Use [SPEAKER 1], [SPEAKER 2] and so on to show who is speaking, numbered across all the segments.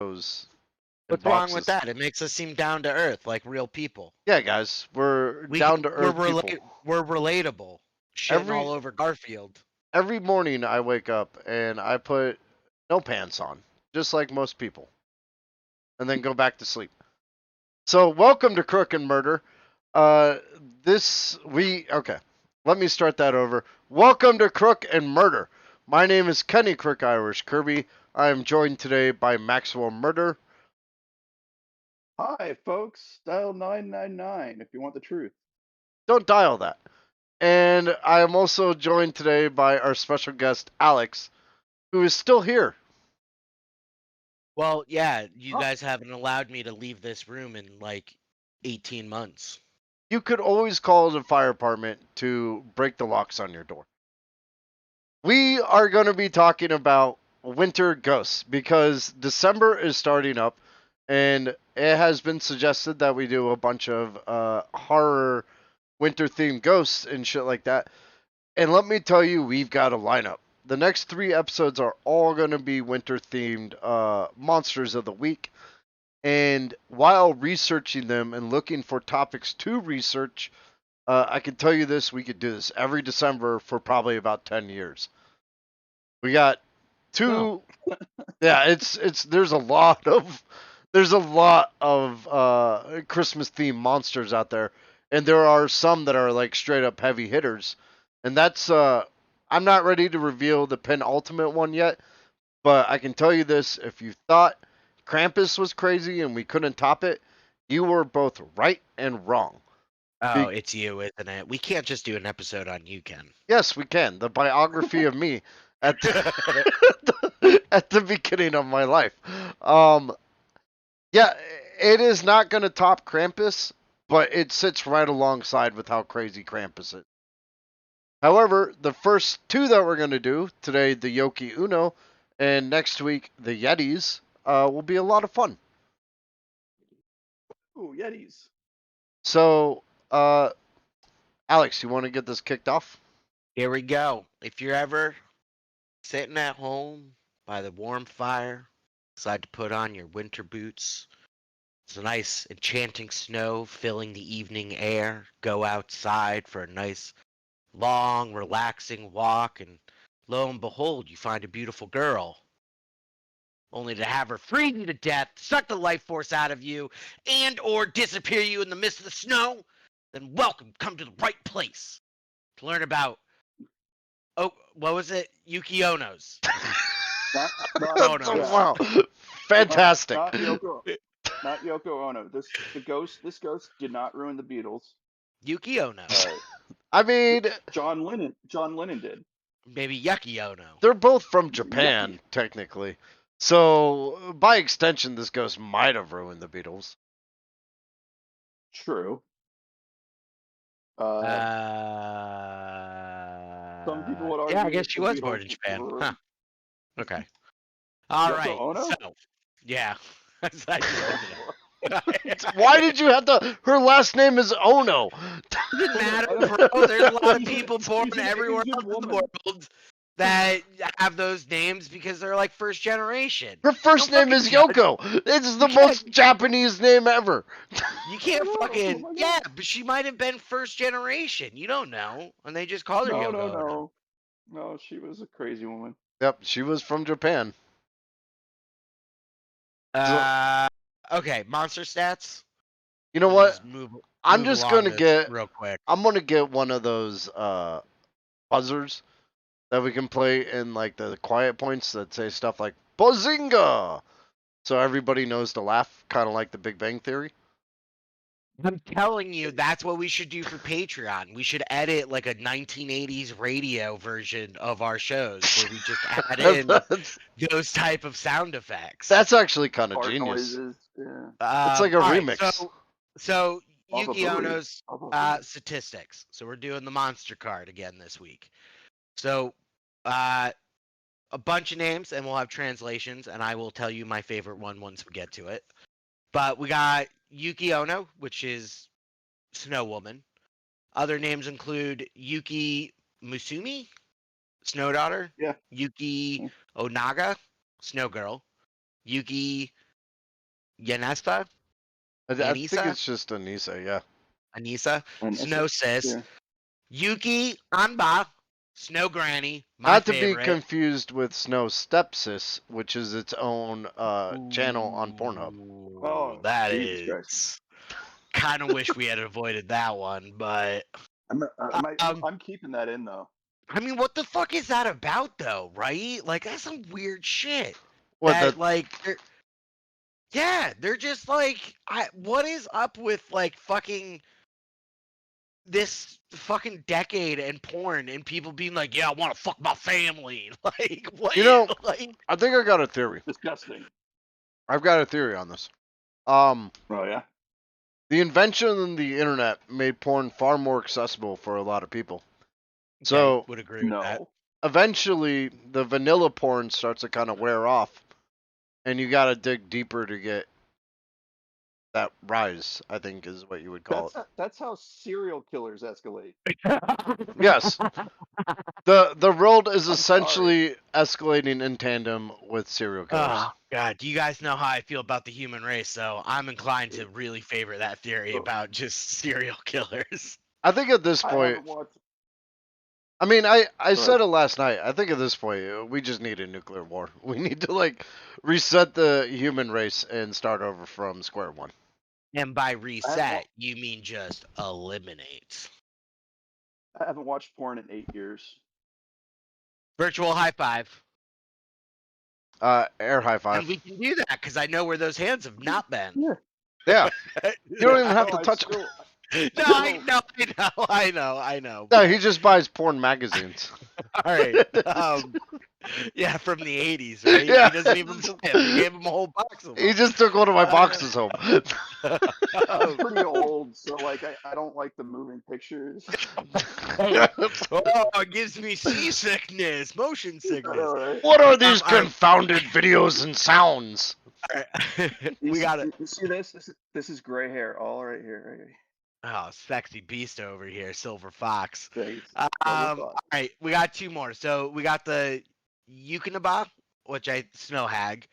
[SPEAKER 1] those in
[SPEAKER 2] What's wrong with
[SPEAKER 1] boxes.
[SPEAKER 2] that? It makes us seem down to earth, like real people.
[SPEAKER 1] Yeah, guys, we're down to earth people.
[SPEAKER 2] We're relatable. Shitting all over Garfield.
[SPEAKER 1] Every morning I wake up and I put no pants on, just like most people, and then go back to sleep. So, welcome to Crook and Murder. Uh, okay. Let me start that over. Welcome to Crook and Murder. My name is Kenny Crook Irish Kirby. I am joined today by Maxwell Murder.
[SPEAKER 3] Hi, folks. Dial 999 if you want the truth.
[SPEAKER 1] Don't dial that. And I am also joined today by our special guest, Alex, who is still here.
[SPEAKER 2] Well, yeah, you guys haven't allowed me to leave this room in like 18 months.
[SPEAKER 1] You could always call the fire department to break the locks on your door. We are going to be talking about winter ghosts because December is starting up, and it has been suggested that we do a bunch of horror winter themed ghosts and shit like that. And let me tell you, we've got a lineup. The next 3 episodes are all going to be winter themed monsters of the week. And while researching them and looking for topics to research, I can tell you this: we could do this every December for probably about 10 years. We got 2.
[SPEAKER 3] Oh.
[SPEAKER 1] Yeah, it's there's a lot of Christmas themed monsters out there, and there are some that are like straight up heavy hitters. And that's I'm not ready to reveal the penultimate one yet, but I can tell you this: if you thought Krampus was crazy and we couldn't top it, you were both right and wrong.
[SPEAKER 2] Oh, it's you, isn't it? We can't just do an episode on you, Ken.
[SPEAKER 1] Yes, we can. The biography of me at at the beginning of my life. Yeah, it is not going to top Krampus, but it sits right alongside with how crazy Krampus is. However, the first 2 that we're going to do today, the Yuki-Onna, and next week, the Yetis, will be a lot of fun.
[SPEAKER 3] Ooh, Yetis.
[SPEAKER 1] So, Alex, you want to get this kicked off?
[SPEAKER 2] Here we go. If you're ever sitting at home by the warm fire, decide to put on your winter boots, it's a nice enchanting snow filling the evening air, go outside for a nice long relaxing walk, and lo and behold, you find a beautiful girl, only to have her freeze you to death, suck the life force out of you, and or disappear you in the midst of the snow, then welcome, come to the right place to learn about, what was it? Yuki-Onna's.
[SPEAKER 1] Wow. Fantastic.
[SPEAKER 3] Not Yoko Ono. This ghost did not ruin the Beatles.
[SPEAKER 2] Yuki-Onna.
[SPEAKER 1] I mean,
[SPEAKER 3] John Lennon did.
[SPEAKER 2] Maybe Yuki-Onna.
[SPEAKER 1] They're both from Japan, technically. So, by extension, this ghost might have ruined the Beatles.
[SPEAKER 3] True.
[SPEAKER 2] Some
[SPEAKER 3] people would argue.
[SPEAKER 2] Yeah, I guess she was born in Japan. Huh. Okay. All
[SPEAKER 3] Yoko
[SPEAKER 2] right.
[SPEAKER 3] Ono?
[SPEAKER 2] So, yeah. I just looked it up.
[SPEAKER 1] Why did you have to? Her last name is Ono.
[SPEAKER 2] Doesn't matter, bro. There's a lot of people born everywhere else in the world that have those names because they're like first generation.
[SPEAKER 1] Her first name is Yoko. It's the most Japanese name ever.
[SPEAKER 2] You can't fucking but she might have been first generation. You don't know, and they just called her Yoko.
[SPEAKER 3] No, she was a crazy woman.
[SPEAKER 1] Yep, she was from Japan.
[SPEAKER 2] Okay, monster stats.
[SPEAKER 1] You know what?
[SPEAKER 2] I'm just gonna
[SPEAKER 1] get
[SPEAKER 2] real quick.
[SPEAKER 1] I'm gonna get one of those buzzers that we can play in like the quiet points that say stuff like Bazinga, so everybody knows to laugh, kind of like the Big Bang Theory.
[SPEAKER 2] I'm telling you, that's what we should do for Patreon. We should edit like a 1980s radio version of our shows where we just add in those type of sound effects.
[SPEAKER 1] That's actually kind of genius.
[SPEAKER 3] Noises, yeah.
[SPEAKER 1] It's like a remix.
[SPEAKER 2] Right, so Yuki-Onna's statistics. So we're doing the monster card again this week. So a bunch of names, and we'll have translations, and I will tell you my favorite one once we get to it. But we got Yuki-Onna, which is Snow Woman. Other names include Yuki Musumi, Snow Daughter.
[SPEAKER 3] Yeah.
[SPEAKER 2] Yuki Onaga, Snow Girl. Yuki Yanesta?
[SPEAKER 1] I think
[SPEAKER 2] Anissa?
[SPEAKER 1] it's just Anissa, yeah.
[SPEAKER 2] Anissa?
[SPEAKER 3] And
[SPEAKER 2] Snow Sis.
[SPEAKER 3] yeah.
[SPEAKER 2] Yuki-Onna. Snow Granny. My
[SPEAKER 1] Not to be
[SPEAKER 2] favorite.
[SPEAKER 1] confused with Snow Stepsis, which is its own channel on Pornhub.
[SPEAKER 3] Oh,
[SPEAKER 2] That
[SPEAKER 3] Jesus Christ.
[SPEAKER 2] is. Kind of wish we had avoided that one, but.
[SPEAKER 3] I'm keeping that in though.
[SPEAKER 2] I mean, what the fuck is that about, though, right? Like, that's some weird shit.
[SPEAKER 1] What
[SPEAKER 2] That,
[SPEAKER 1] the
[SPEAKER 2] like, they're just like, what is up with, like, fucking this fucking decade and porn and people being like, yeah, I want to fuck my family. Like, what?
[SPEAKER 1] You know-
[SPEAKER 2] Like,
[SPEAKER 1] I think I got a theory.
[SPEAKER 3] Disgusting.
[SPEAKER 1] I've got a theory on this.
[SPEAKER 3] Oh yeah.
[SPEAKER 1] The invention of the internet made porn far more accessible for a lot of people. So
[SPEAKER 2] would agree with that.
[SPEAKER 3] No.
[SPEAKER 1] eventually, the vanilla porn starts to kind of wear off, and you got to dig deeper to get that rise. I think is what you would call it.
[SPEAKER 3] That's how serial killers escalate.
[SPEAKER 1] Yes, the world is
[SPEAKER 3] I'm
[SPEAKER 1] essentially escalating in tandem with serial killers.
[SPEAKER 2] Oh, God. Do you guys know how I feel about the human race, though? I'm inclined to really favor that theory
[SPEAKER 3] Oh.
[SPEAKER 2] about just serial killers.
[SPEAKER 1] I think at this
[SPEAKER 3] I
[SPEAKER 1] point,
[SPEAKER 3] haven't watched.
[SPEAKER 1] I mean, I
[SPEAKER 3] ahead.
[SPEAKER 1] said it last night. I think at this point, we just need a nuclear war. We need to like reset the human race and start over from square one.
[SPEAKER 2] And by reset, you mean just eliminate.
[SPEAKER 3] I haven't watched porn in 8 years.
[SPEAKER 2] Virtual high five.
[SPEAKER 1] Air high five.
[SPEAKER 2] And we can do that because I know where those hands have not been.
[SPEAKER 3] Yeah.
[SPEAKER 1] Yeah, you don't even have
[SPEAKER 3] No,
[SPEAKER 1] to touch
[SPEAKER 3] still,
[SPEAKER 1] them.
[SPEAKER 2] No, I know.
[SPEAKER 1] No, he just buys porn magazines.
[SPEAKER 2] All right. Yeah, from the 80s, right?
[SPEAKER 1] Yeah.
[SPEAKER 2] He doesn't even buy them. We gave him a whole box of them.
[SPEAKER 1] He just took one of my boxes home.
[SPEAKER 3] I'm pretty old, so like I don't like the moving pictures.
[SPEAKER 2] Oh, it gives me seasickness, motion
[SPEAKER 3] I
[SPEAKER 2] sickness.
[SPEAKER 3] know, right?
[SPEAKER 1] What are these confounded videos and sounds?
[SPEAKER 2] All right. We got it.
[SPEAKER 3] You see this? This is gray hair, all right here. Right here.
[SPEAKER 2] Oh, sexy beast over here, Silver Fox.
[SPEAKER 3] Thanks.
[SPEAKER 2] All right, we got two more. So we got the Yukinaba, which I Snow Hag,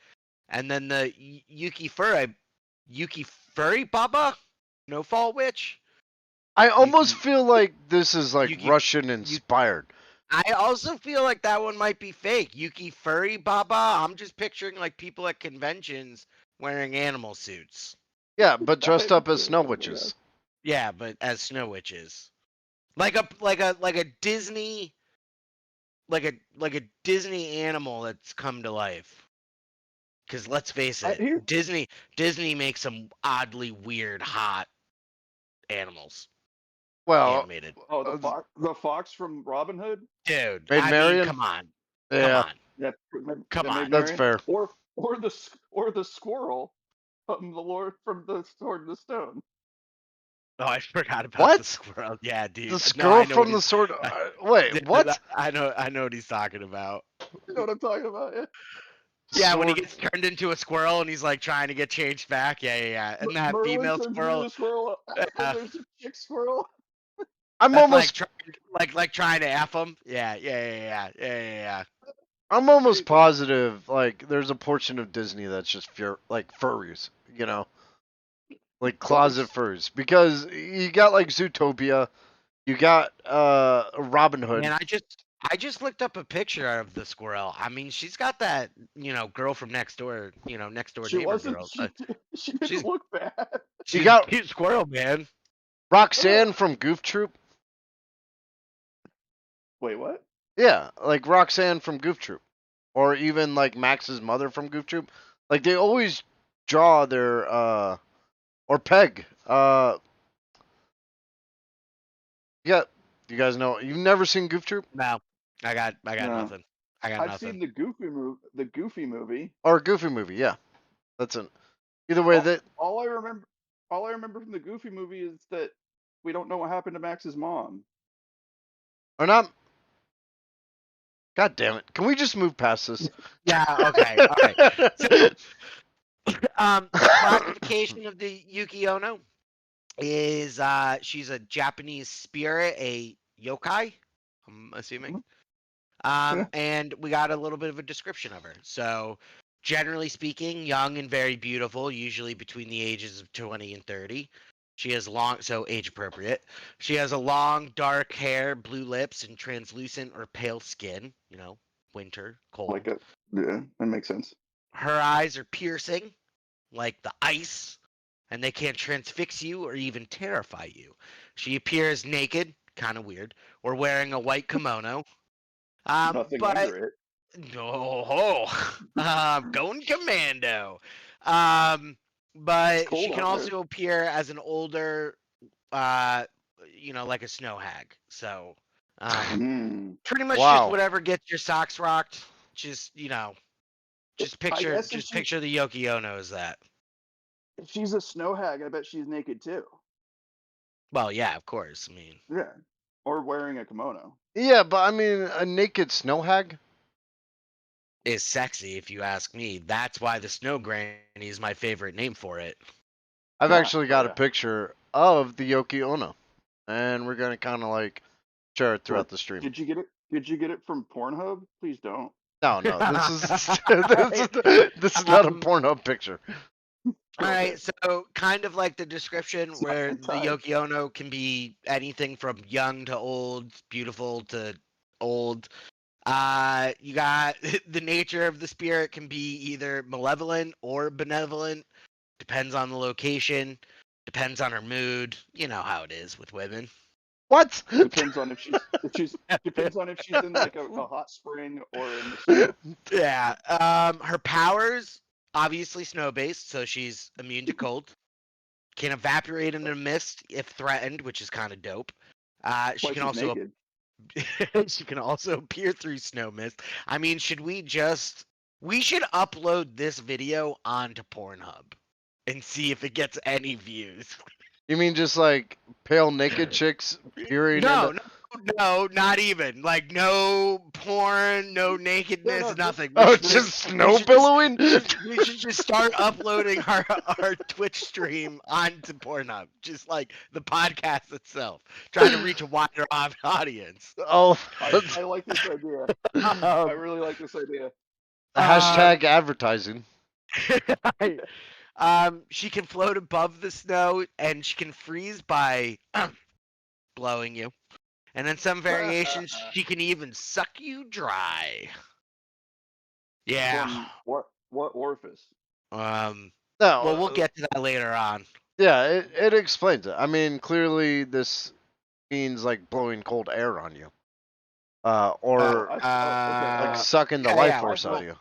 [SPEAKER 2] and then the Yuki Furry Baba, Snowfall Witch.
[SPEAKER 1] I almost feel like this is like
[SPEAKER 2] Yuki-
[SPEAKER 1] Russian inspired.
[SPEAKER 2] I also feel like that one might be fake. Yuki Furry Baba. I'm just picturing like people at conventions wearing animal suits.
[SPEAKER 1] Yeah, but dressed up as snow witches.
[SPEAKER 2] Yeah, but as snow witches, like a Disney, like a Disney animal that's come to life. Because let's face it, Disney makes some oddly weird, hot animals.
[SPEAKER 1] Well,
[SPEAKER 2] Animated.
[SPEAKER 3] Oh, the fox from Robin Hood.
[SPEAKER 2] Dude,
[SPEAKER 1] Maid
[SPEAKER 2] I
[SPEAKER 1] Marian?
[SPEAKER 2] mean, come on,
[SPEAKER 1] yeah,
[SPEAKER 3] That
[SPEAKER 2] Come on.
[SPEAKER 1] that's fair.
[SPEAKER 3] Or the squirrel from the Sword and the Stone.
[SPEAKER 2] Oh, I forgot about
[SPEAKER 1] What?
[SPEAKER 2] the squirrel. Yeah, dude.
[SPEAKER 1] The
[SPEAKER 2] No,
[SPEAKER 1] squirrel
[SPEAKER 2] I know
[SPEAKER 1] from
[SPEAKER 2] what
[SPEAKER 1] the sword. Wait, what?
[SPEAKER 2] I know what he's talking about.
[SPEAKER 3] You know what I'm talking about? Yeah.
[SPEAKER 2] Yeah, when he
[SPEAKER 1] Sword-
[SPEAKER 2] gets turned into a squirrel and he's like trying to get changed back. Yeah. And that
[SPEAKER 3] Merlin
[SPEAKER 2] female
[SPEAKER 3] turns into
[SPEAKER 2] squirrel,
[SPEAKER 3] a squirrel.
[SPEAKER 2] Yeah.
[SPEAKER 3] And there's a chick squirrel.
[SPEAKER 1] I'm
[SPEAKER 2] that's
[SPEAKER 1] almost,
[SPEAKER 2] like trying to F him. Yeah.
[SPEAKER 1] I'm almost positive. Like, there's a portion of Disney that's just like furries. You know, like closet furries. Because you got like Zootopia, you got Robin Hood.
[SPEAKER 2] And I just looked up a picture of the squirrel. I mean, she's got that, girl from next door, next door
[SPEAKER 3] She
[SPEAKER 2] neighbor
[SPEAKER 3] wasn't.
[SPEAKER 2] girl.
[SPEAKER 3] She didn't
[SPEAKER 2] she's-
[SPEAKER 3] look bad.
[SPEAKER 2] She's
[SPEAKER 1] got-
[SPEAKER 2] a cute squirrel, man.
[SPEAKER 1] Roxanne from Goof Troop.
[SPEAKER 3] Wait, what?
[SPEAKER 1] Yeah, like Roxanne from Goof Troop, or even like Max's mother from Goof Troop. Like they always draw their or Peg. Yeah, you guys know. You've never seen Goof Troop
[SPEAKER 2] No, I got
[SPEAKER 3] No.
[SPEAKER 2] nothing. I got
[SPEAKER 3] I've
[SPEAKER 2] nothing.
[SPEAKER 3] seen the Goofy movie.
[SPEAKER 1] or Goofy movie? Yeah, that's it. Either way, that
[SPEAKER 3] All I remember from the Goofy movie is that we don't know what happened to Max's mom.
[SPEAKER 1] or not. God damn it! Can we just move past this?
[SPEAKER 2] Yeah. Okay. All right. So, classification of the Yuki-Onna is she's a Japanese spirit, a yokai, I'm assuming. And we got a little bit of a description of her. So generally speaking, young and very beautiful, usually between the ages of 20 and 30. She has long, so age appropriate. She has a long, dark hair, blue lips, and translucent or pale skin. Winter,
[SPEAKER 3] Like
[SPEAKER 2] cold.
[SPEAKER 3] a yeah, that makes sense.
[SPEAKER 2] Her eyes are piercing, like the ice, and they can transfix you or even terrify you. She appears naked, kind of weird, or wearing a white kimono.
[SPEAKER 3] Nothing
[SPEAKER 2] But
[SPEAKER 3] under it.
[SPEAKER 2] no, going commando.
[SPEAKER 3] It's
[SPEAKER 2] But she
[SPEAKER 3] cold
[SPEAKER 2] can
[SPEAKER 3] out there.
[SPEAKER 2] also appear as an older, uh, like a snow hag. So, pretty much just
[SPEAKER 1] Wow.
[SPEAKER 2] whatever gets your socks rocked. Just just
[SPEAKER 3] I
[SPEAKER 2] picture,
[SPEAKER 3] guess
[SPEAKER 2] just picture the Yuki-Onna as that.
[SPEAKER 3] if she's a snow hag, I bet she's naked too.
[SPEAKER 2] Well, yeah, of course. I mean,
[SPEAKER 3] Yeah, or wearing a kimono.
[SPEAKER 1] Yeah, but I mean, a naked snow hag?
[SPEAKER 2] is sexy if you ask me. That's why the Snow Granny is my favorite name for it.
[SPEAKER 1] I've actually got a
[SPEAKER 3] Yeah.
[SPEAKER 1] picture of the Yuki-Onna, and we're gonna kind of like share it throughout
[SPEAKER 3] What?
[SPEAKER 1] the stream.
[SPEAKER 3] Did you get it? Did you get it from Pornhub? Please don't.
[SPEAKER 1] No, this is
[SPEAKER 2] Alright,
[SPEAKER 1] this is not a
[SPEAKER 2] um,
[SPEAKER 1] Pornhub picture.
[SPEAKER 2] all
[SPEAKER 3] Okay.
[SPEAKER 2] right, so kind of like the description
[SPEAKER 3] It's not
[SPEAKER 2] where the
[SPEAKER 3] hentai.
[SPEAKER 2] Yoko Ono can be anything from young to old, beautiful to old. You got the nature of the spirit can be either malevolent or benevolent, depends on the location, depends on her mood. You know how it is with women.
[SPEAKER 1] What?
[SPEAKER 3] Depends on if she's depends on if she's in like a hot spring or in the snow.
[SPEAKER 2] Yeah. Her powers obviously snow based, so she's immune to cold. Can evaporate in a mist if threatened, which is kind of dope.
[SPEAKER 3] That's
[SPEAKER 2] She
[SPEAKER 3] why
[SPEAKER 2] can
[SPEAKER 3] she's
[SPEAKER 2] also
[SPEAKER 3] naked.
[SPEAKER 2] she can also appear through snow mist. I mean, we should upload this video onto Pornhub and see if it gets any views.
[SPEAKER 1] You mean just like pale naked chicks peering
[SPEAKER 2] No,
[SPEAKER 1] into?
[SPEAKER 2] no, no, not even. Like no porn, no
[SPEAKER 3] Yeah,
[SPEAKER 2] nakedness,
[SPEAKER 3] no,
[SPEAKER 2] nothing.
[SPEAKER 1] Oh, it's just snow billowing?
[SPEAKER 2] We should just start uploading our Twitch stream onto Pornhub, just like the podcast itself, trying to reach a wider audience.
[SPEAKER 1] Oh,
[SPEAKER 3] I like this idea. I
[SPEAKER 2] Um,
[SPEAKER 3] really like this idea.
[SPEAKER 1] hashtag advertising.
[SPEAKER 2] she can float above the snow, and she can freeze by blowing you. And in some variations, she can even suck you dry. Yeah.
[SPEAKER 3] From what orifice?
[SPEAKER 2] Well,
[SPEAKER 1] No,
[SPEAKER 2] we'll get to that later on.
[SPEAKER 1] yeah, it explains it. I mean, clearly this means like blowing cold air on you, or
[SPEAKER 3] Okay.
[SPEAKER 1] like sucking the
[SPEAKER 2] Yeah,
[SPEAKER 1] life
[SPEAKER 2] yeah.
[SPEAKER 1] force out
[SPEAKER 2] We'll
[SPEAKER 1] of you.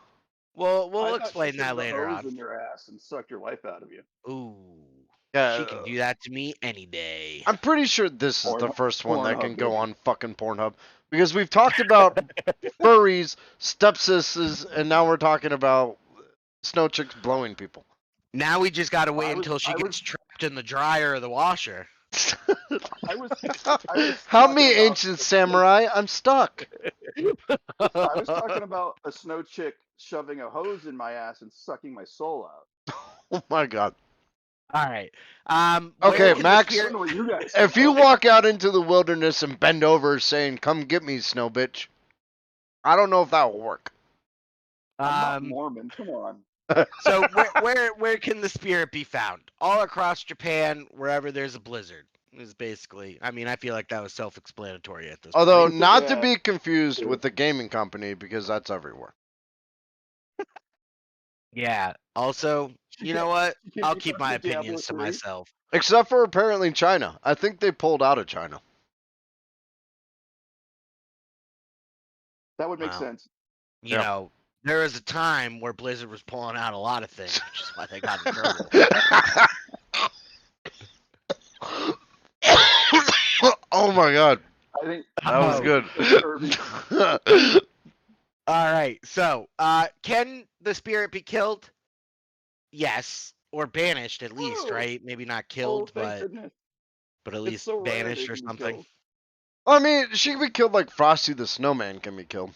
[SPEAKER 2] we'll
[SPEAKER 3] I thought she
[SPEAKER 2] explain
[SPEAKER 3] shoved
[SPEAKER 2] that
[SPEAKER 3] the
[SPEAKER 2] later
[SPEAKER 3] hose
[SPEAKER 2] on.
[SPEAKER 3] in your ass and sucked your life out of you.
[SPEAKER 2] Ooh,
[SPEAKER 1] Yeah,
[SPEAKER 2] she can do that to me any day.
[SPEAKER 1] I'm pretty sure this is the
[SPEAKER 3] Porn,
[SPEAKER 1] first one that can
[SPEAKER 3] Pornhub,
[SPEAKER 1] go
[SPEAKER 3] baby.
[SPEAKER 1] on fucking Pornhub because we've talked about furries, stepsisters, and now we're talking about snow chicks blowing people.
[SPEAKER 2] Now we just gotta wait
[SPEAKER 3] I was
[SPEAKER 2] until she
[SPEAKER 3] I
[SPEAKER 2] gets
[SPEAKER 3] was
[SPEAKER 2] trapped in the dryer or the washer.
[SPEAKER 3] I was I was
[SPEAKER 1] Help
[SPEAKER 3] talking
[SPEAKER 1] me,
[SPEAKER 3] about
[SPEAKER 1] ancient
[SPEAKER 3] a snow,
[SPEAKER 1] samurai! I'm stuck.
[SPEAKER 3] I was talking about a snow chick shoving a hose in my ass and sucking my soul out.
[SPEAKER 1] Oh my god.
[SPEAKER 2] All right. Where
[SPEAKER 1] Okay,
[SPEAKER 2] can the
[SPEAKER 3] I
[SPEAKER 1] Max.
[SPEAKER 3] don't
[SPEAKER 2] spirit?
[SPEAKER 3] know what you guys
[SPEAKER 1] If
[SPEAKER 3] think.
[SPEAKER 1] you walk out into the wilderness and bend over saying, "Come get me, snow bitch," I don't know if that will work.
[SPEAKER 3] I'm not
[SPEAKER 2] Um,
[SPEAKER 3] Mormon. Come on.
[SPEAKER 2] so where can the spirit be found? All across Japan, wherever there's a blizzard. Is basically. I mean, I feel like that was self-explanatory at this
[SPEAKER 1] Although
[SPEAKER 2] point.
[SPEAKER 1] not to
[SPEAKER 3] Yeah.
[SPEAKER 1] be confused with the gaming company because that's everywhere.
[SPEAKER 2] Yeah. Also,
[SPEAKER 3] She
[SPEAKER 2] you
[SPEAKER 3] can't,
[SPEAKER 2] know what?
[SPEAKER 3] she can't
[SPEAKER 2] I'll
[SPEAKER 3] be
[SPEAKER 2] keep
[SPEAKER 3] found
[SPEAKER 2] my
[SPEAKER 3] in Diablo
[SPEAKER 2] opinions to
[SPEAKER 3] 3.
[SPEAKER 2] myself.
[SPEAKER 1] Except for apparently China. I think they pulled out of China.
[SPEAKER 3] That would make
[SPEAKER 2] Wow.
[SPEAKER 3] sense.
[SPEAKER 2] You
[SPEAKER 1] Yeah.
[SPEAKER 2] know, there was a time where Blizzard was pulling out a lot of things, which is why they got in trouble.
[SPEAKER 1] Oh my god.
[SPEAKER 3] I think
[SPEAKER 1] That was
[SPEAKER 2] Oh,
[SPEAKER 1] good.
[SPEAKER 3] so curvy.
[SPEAKER 2] all right. So, can the spirit be killed? Yes, or banished at least,
[SPEAKER 3] Oh,
[SPEAKER 2] right? Maybe not
[SPEAKER 3] oh,
[SPEAKER 2] killed,
[SPEAKER 3] thank goodness.
[SPEAKER 2] but at
[SPEAKER 3] It's
[SPEAKER 2] least
[SPEAKER 3] so rare they
[SPEAKER 2] banished or
[SPEAKER 3] can be
[SPEAKER 2] something.
[SPEAKER 3] killed.
[SPEAKER 1] I mean, she can be killed like Frosty the Snowman can be killed.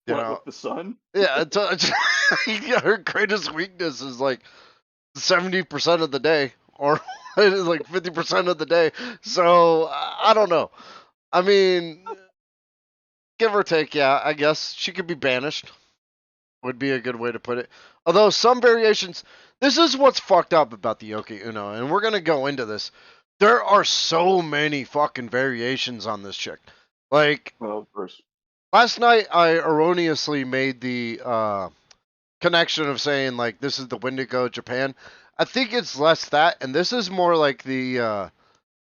[SPEAKER 1] You
[SPEAKER 3] What,
[SPEAKER 1] know?
[SPEAKER 3] with the sun?
[SPEAKER 1] Yeah, her greatest weakness is like 70% of the day, or it is like 50% of the day. So I don't know. I mean, give or take, yeah. I guess she could be banished. would be a good way to put it. Although some variations, this is what's fucked up about the Yuki-Onna, and we're gonna go into this. There are so many fucking variations on this chick. Like
[SPEAKER 3] Well, of course.
[SPEAKER 1] last night, I erroneously made the connection of saying like this is the Wendigo Japan. I think it's less that, and this is more like the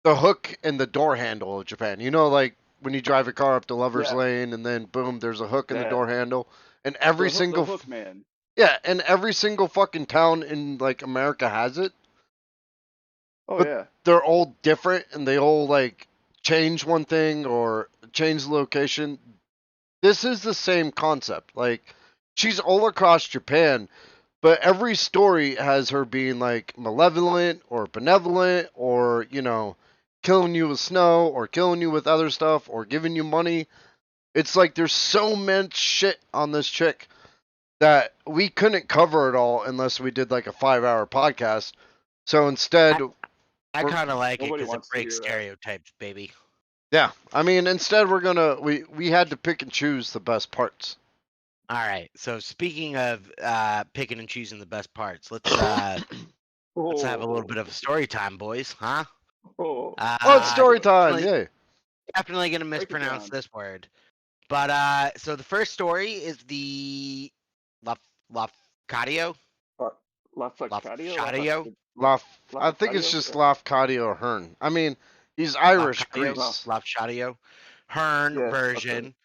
[SPEAKER 1] hook and the door handle of Japan. You know, like when you drive a car up to Lover's
[SPEAKER 3] Yeah.
[SPEAKER 1] Lane, and then boom, there's a hook in the
[SPEAKER 3] Yeah.
[SPEAKER 1] door handle, and every
[SPEAKER 3] The
[SPEAKER 1] single
[SPEAKER 3] hook man.
[SPEAKER 1] yeah, and every single fucking town in like America has it.
[SPEAKER 3] Oh
[SPEAKER 1] But
[SPEAKER 3] yeah.
[SPEAKER 1] they're all different, and they all like change one thing or change the location. This is the same concept. Like she's all across Japan, but every story has her being like malevolent or benevolent or, you know, killing you with snow or killing you with other stuff or giving you money. It's like there's so much shit on this chick that we couldn't cover it all unless we did like a 5-hour podcast. So instead,
[SPEAKER 2] I
[SPEAKER 1] we're,
[SPEAKER 2] kind of like it
[SPEAKER 3] Nobody
[SPEAKER 2] because it
[SPEAKER 3] wants to
[SPEAKER 2] breaks
[SPEAKER 3] hear that.
[SPEAKER 2] stereotypes, baby.
[SPEAKER 1] yeah, I mean, instead we're gonna we had to pick and choose the best parts.
[SPEAKER 2] All right. So speaking of picking and choosing the best parts, let's have a little bit of a story time, boys, huh?
[SPEAKER 3] Oh,
[SPEAKER 1] Oh, it's story time!
[SPEAKER 2] Definitely,
[SPEAKER 1] Yay!
[SPEAKER 2] definitely gonna
[SPEAKER 3] Break it
[SPEAKER 2] mispronounce
[SPEAKER 3] down.
[SPEAKER 2] this word. But so the first story is the Lafcadio.
[SPEAKER 3] Lafcadio?
[SPEAKER 1] I think it's just
[SPEAKER 3] Yeah.
[SPEAKER 1] Lafcadio Hearn. I mean, he's Irish
[SPEAKER 2] Lafcadio,
[SPEAKER 1] Greece.
[SPEAKER 2] Lafcadio, Hearn
[SPEAKER 3] Yeah, okay.
[SPEAKER 2] version.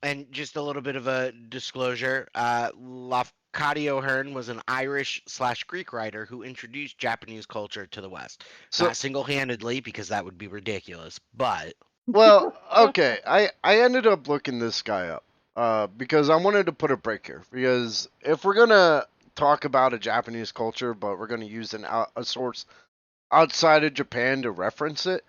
[SPEAKER 2] And just a little bit of a disclosure: Lafcadio Hearn was an Irish/Greek writer who introduced Japanese culture to the West.
[SPEAKER 1] So,
[SPEAKER 2] Not single-handedly, because that would be ridiculous, but
[SPEAKER 1] well, okay. I ended up looking this guy up because I wanted to put a break here. Because if we're gonna talk about a Japanese culture, but we're gonna use a source outside of Japan to reference it,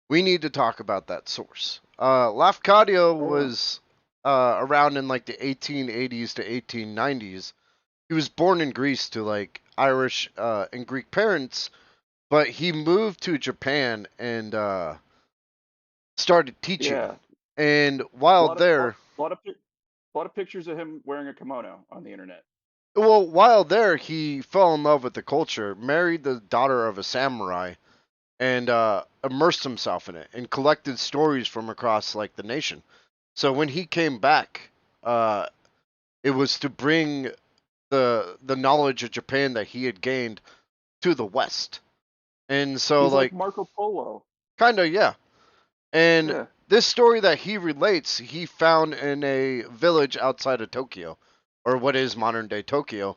[SPEAKER 1] we need to talk about that source. Lafcadio was around in like the 1880s to 1890s. He was born in Greece to like Irish and Greek parents, but he moved to Japan and started teaching.
[SPEAKER 3] Yeah.
[SPEAKER 1] And
[SPEAKER 3] A
[SPEAKER 1] while
[SPEAKER 3] lot of
[SPEAKER 1] there,
[SPEAKER 3] lot of pictures of him wearing a kimono on the internet.
[SPEAKER 1] well, while there, he fell in love with the culture, married the daughter of a samurai, and immersed himself in it and collected stories from across like the nation. So when he came back, uh, it was to bring the knowledge of Japan that he had gained to the West. And so
[SPEAKER 3] He's like
[SPEAKER 1] like
[SPEAKER 3] Marco Polo.
[SPEAKER 1] kind of yeah. And
[SPEAKER 3] Yeah.
[SPEAKER 1] this story that he relates, he found in a village outside of Tokyo, or what is modern day Tokyo,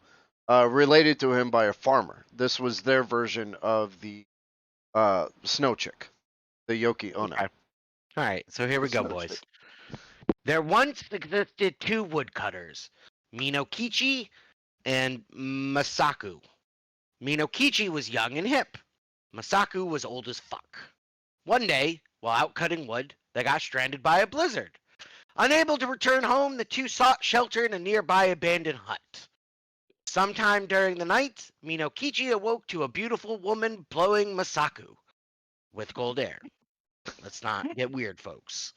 [SPEAKER 1] related to him by a farmer. This was their version of the snow chick, the Yuki-Onna.
[SPEAKER 2] okay. All right. So here we
[SPEAKER 3] The
[SPEAKER 2] go,
[SPEAKER 3] snow
[SPEAKER 2] boys.
[SPEAKER 3] chick.
[SPEAKER 2] There once existed two woodcutters, Minokichi and Masaku. Minokichi was young and hip. Masaku was old as fuck. One day, while out cutting wood, they got stranded by a blizzard. Unable to return home, the two sought shelter in a nearby abandoned hut. Sometime during the night, Minokichi awoke to a beautiful woman blowing Masaku with gold hair. Let's not get weird, folks.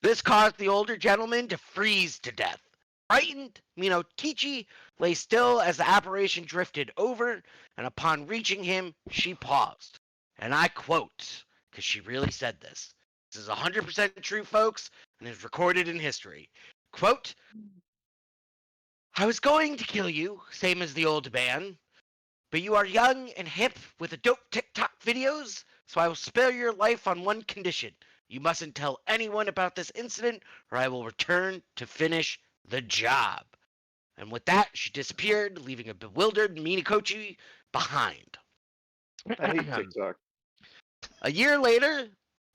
[SPEAKER 2] This caused the older gentleman to freeze to death. Frightened, Minokichi lay still as the apparition drifted over, and upon reaching him, she paused. And I quote, because she really said this. This is 100% true, folks, and is recorded in history. Quote, I was going to kill you, same as the old man, but you are young and hip with the dope TikTok videos, so I will spare your life on one condition. You mustn't tell anyone about this incident, or I will return to finish the job. And with that, she disappeared, leaving a bewildered Minikochi behind.
[SPEAKER 3] I hate TikTok.
[SPEAKER 2] A year later,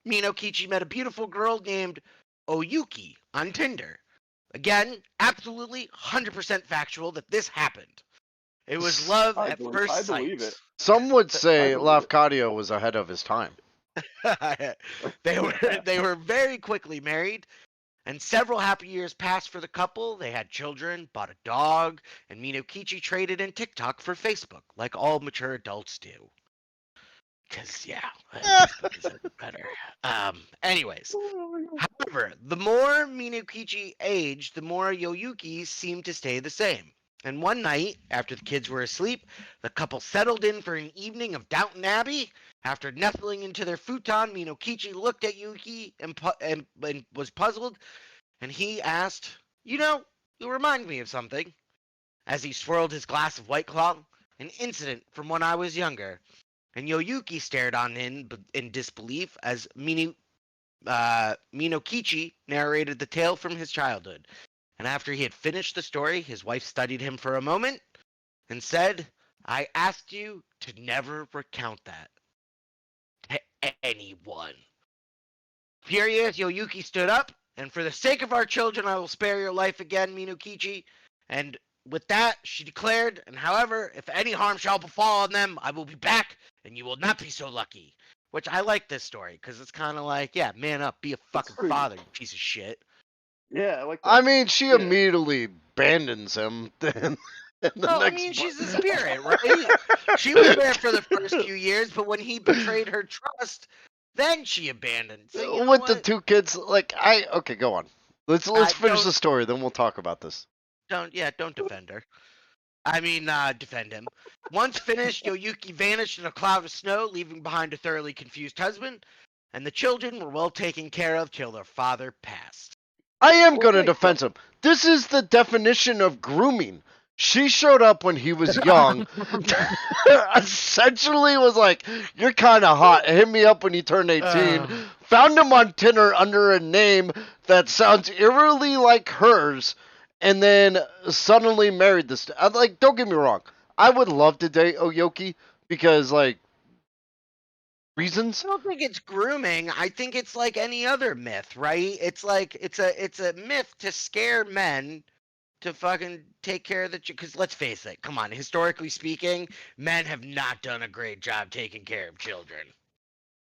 [SPEAKER 2] Minokichi met a beautiful girl named Oyuki on Tinder. Again, absolutely 100% factual that this happened. It was love
[SPEAKER 3] I
[SPEAKER 2] at
[SPEAKER 3] believe,
[SPEAKER 2] first
[SPEAKER 3] I
[SPEAKER 2] sight.
[SPEAKER 3] believe it.
[SPEAKER 1] Some would
[SPEAKER 3] I
[SPEAKER 1] say
[SPEAKER 3] believe it.
[SPEAKER 1] Lafcadio was ahead of his time.
[SPEAKER 2] They were very quickly married, and several happy years passed for the couple. They had children, bought a dog, and Minokichi traded in TikTok for Facebook, like all mature adults do. Because, yeah, this book is better. Anyways,
[SPEAKER 3] Oh my God.
[SPEAKER 2] however, the more Minokichi aged, the more Yoyuki seemed to stay the same. And one night, after the kids were asleep, the couple settled in for an evening of Downton Abbey. After nestling into their futon, Minokichi looked at Yuki and was puzzled, and he asked, "You know, you remind me of something." As he swirled his glass of White Claw, "An incident from when I was younger." And Yoyuki stared on him in disbelief as Minokichi narrated the tale from his childhood. And after he had finished the story, his wife studied him for a moment and said, "I asked you to never recount that to anyone." Furious, Yoyuki stood up, and "For the sake of our children, I will spare your life again, Minokichi." And with that, she declared, "And however, if any harm shall befall on them, I will be back, and you will not be so lucky." Which I like this story, because it's kind of like, yeah, man up, be a fucking
[SPEAKER 3] pretty-
[SPEAKER 2] father, you piece of shit.
[SPEAKER 3] Yeah, I like that.
[SPEAKER 1] I mean, she
[SPEAKER 3] Yeah.
[SPEAKER 1] immediately abandons him. Then in the
[SPEAKER 2] Well, I
[SPEAKER 1] next
[SPEAKER 2] mean, she's
[SPEAKER 1] book.
[SPEAKER 2] a spirit, right? She was there for the first few years, but when he betrayed her trust, then she abandoned. So you know
[SPEAKER 1] With the
[SPEAKER 2] what?
[SPEAKER 1] two kids, like okay, go on. Let's finish
[SPEAKER 2] Don't
[SPEAKER 1] the story, then we'll talk about this.
[SPEAKER 2] don't defend her. I mean, defend him. Once finished, Yoyuki vanished in a cloud of snow, leaving behind a thoroughly confused husband, and the children were well taken care of till their father passed.
[SPEAKER 1] I am
[SPEAKER 3] Well,
[SPEAKER 1] going to
[SPEAKER 3] thanks,
[SPEAKER 1] defend him. This is the definition of grooming. She showed up when he was young. Essentially was like, "You're kind of hot. Hit me up when you turn 18. Found him on Tinder under a name that sounds eerily like hers. And then suddenly married this. Like, don't get me wrong. I would love to date Oyoki because, like, reasons.
[SPEAKER 2] I don't think it's grooming. I think it's like any other myth, right? It's like it's a myth to scare men to fucking take care of the because let's face it, come on, historically speaking, men have not done a great job taking care of children.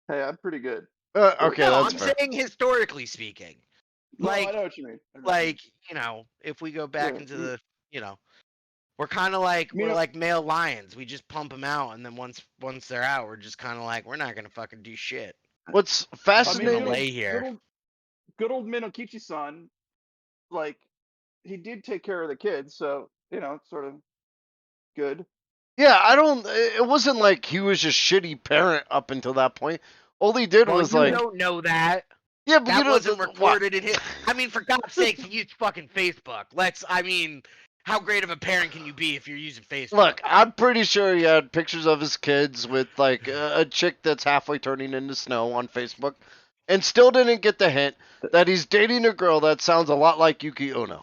[SPEAKER 3] Hey, I'm pretty good.
[SPEAKER 1] Okay,
[SPEAKER 2] No,
[SPEAKER 1] that's
[SPEAKER 2] I'm
[SPEAKER 1] fair.
[SPEAKER 2] saying historically speaking.
[SPEAKER 3] No, I
[SPEAKER 2] Like
[SPEAKER 3] know what you mean.
[SPEAKER 2] if we go back
[SPEAKER 3] Yeah,
[SPEAKER 2] into the we're kind of like we're
[SPEAKER 3] Mino-
[SPEAKER 2] like male lions. We just pump them out, and then once they're out, we're just kind of like we're not gonna fucking do shit.
[SPEAKER 1] What's
[SPEAKER 3] I mean,
[SPEAKER 1] fascinating?
[SPEAKER 2] lay here.
[SPEAKER 3] Good old Minokichi-san, like he did take care of the kids, so it's sort of good.
[SPEAKER 1] Yeah, I don't. It wasn't like he was just shitty parent up until that point. All he did
[SPEAKER 2] Well,
[SPEAKER 1] was
[SPEAKER 2] you
[SPEAKER 1] like,
[SPEAKER 2] don't know that.
[SPEAKER 1] yeah, but you
[SPEAKER 2] That
[SPEAKER 1] know
[SPEAKER 2] wasn't
[SPEAKER 1] what?
[SPEAKER 2] recorded in his. I mean, for God's sakes, he used fucking Facebook. I mean, how great of a parent can you be if you're using Facebook?
[SPEAKER 1] Look, I'm pretty sure he had pictures of his kids with like a chick that's halfway turning into snow on Facebook, and still didn't get the hint that he's dating a girl that sounds a lot like Yuki-Onna.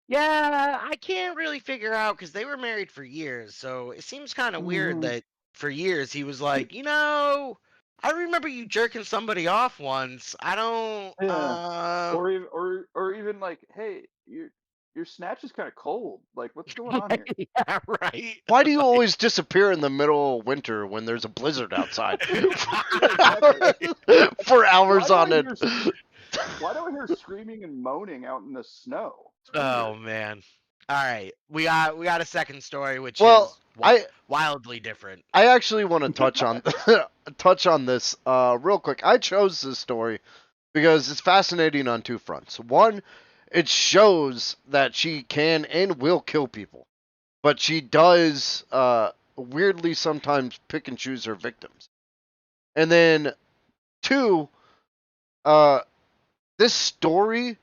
[SPEAKER 2] Yeah, I can't really figure out because they were married for years, so it seems kind of weird
[SPEAKER 3] Mhm.
[SPEAKER 2] that for years he was like, I remember you jerking somebody off once. I don't.
[SPEAKER 3] Yeah. Or even like, hey, your snatch is kind of cold. Like, what's going on here?
[SPEAKER 2] Yeah, right.
[SPEAKER 1] Why do you always disappear in the middle of winter when there's a blizzard outside? For hours
[SPEAKER 3] Why
[SPEAKER 1] on
[SPEAKER 3] do I
[SPEAKER 1] it.
[SPEAKER 3] Why do I hear screaming and moaning out in the snow? It's
[SPEAKER 2] Oh
[SPEAKER 3] weird.
[SPEAKER 2] man. All right, we got a second story, which
[SPEAKER 1] Well,
[SPEAKER 2] is
[SPEAKER 1] I
[SPEAKER 2] wildly different.
[SPEAKER 1] I actually want to touch on this real quick. I chose this story because it's fascinating on two fronts. One, it shows that she can and will kill people, but she does weirdly sometimes pick and choose her victims. And then two, uh, this story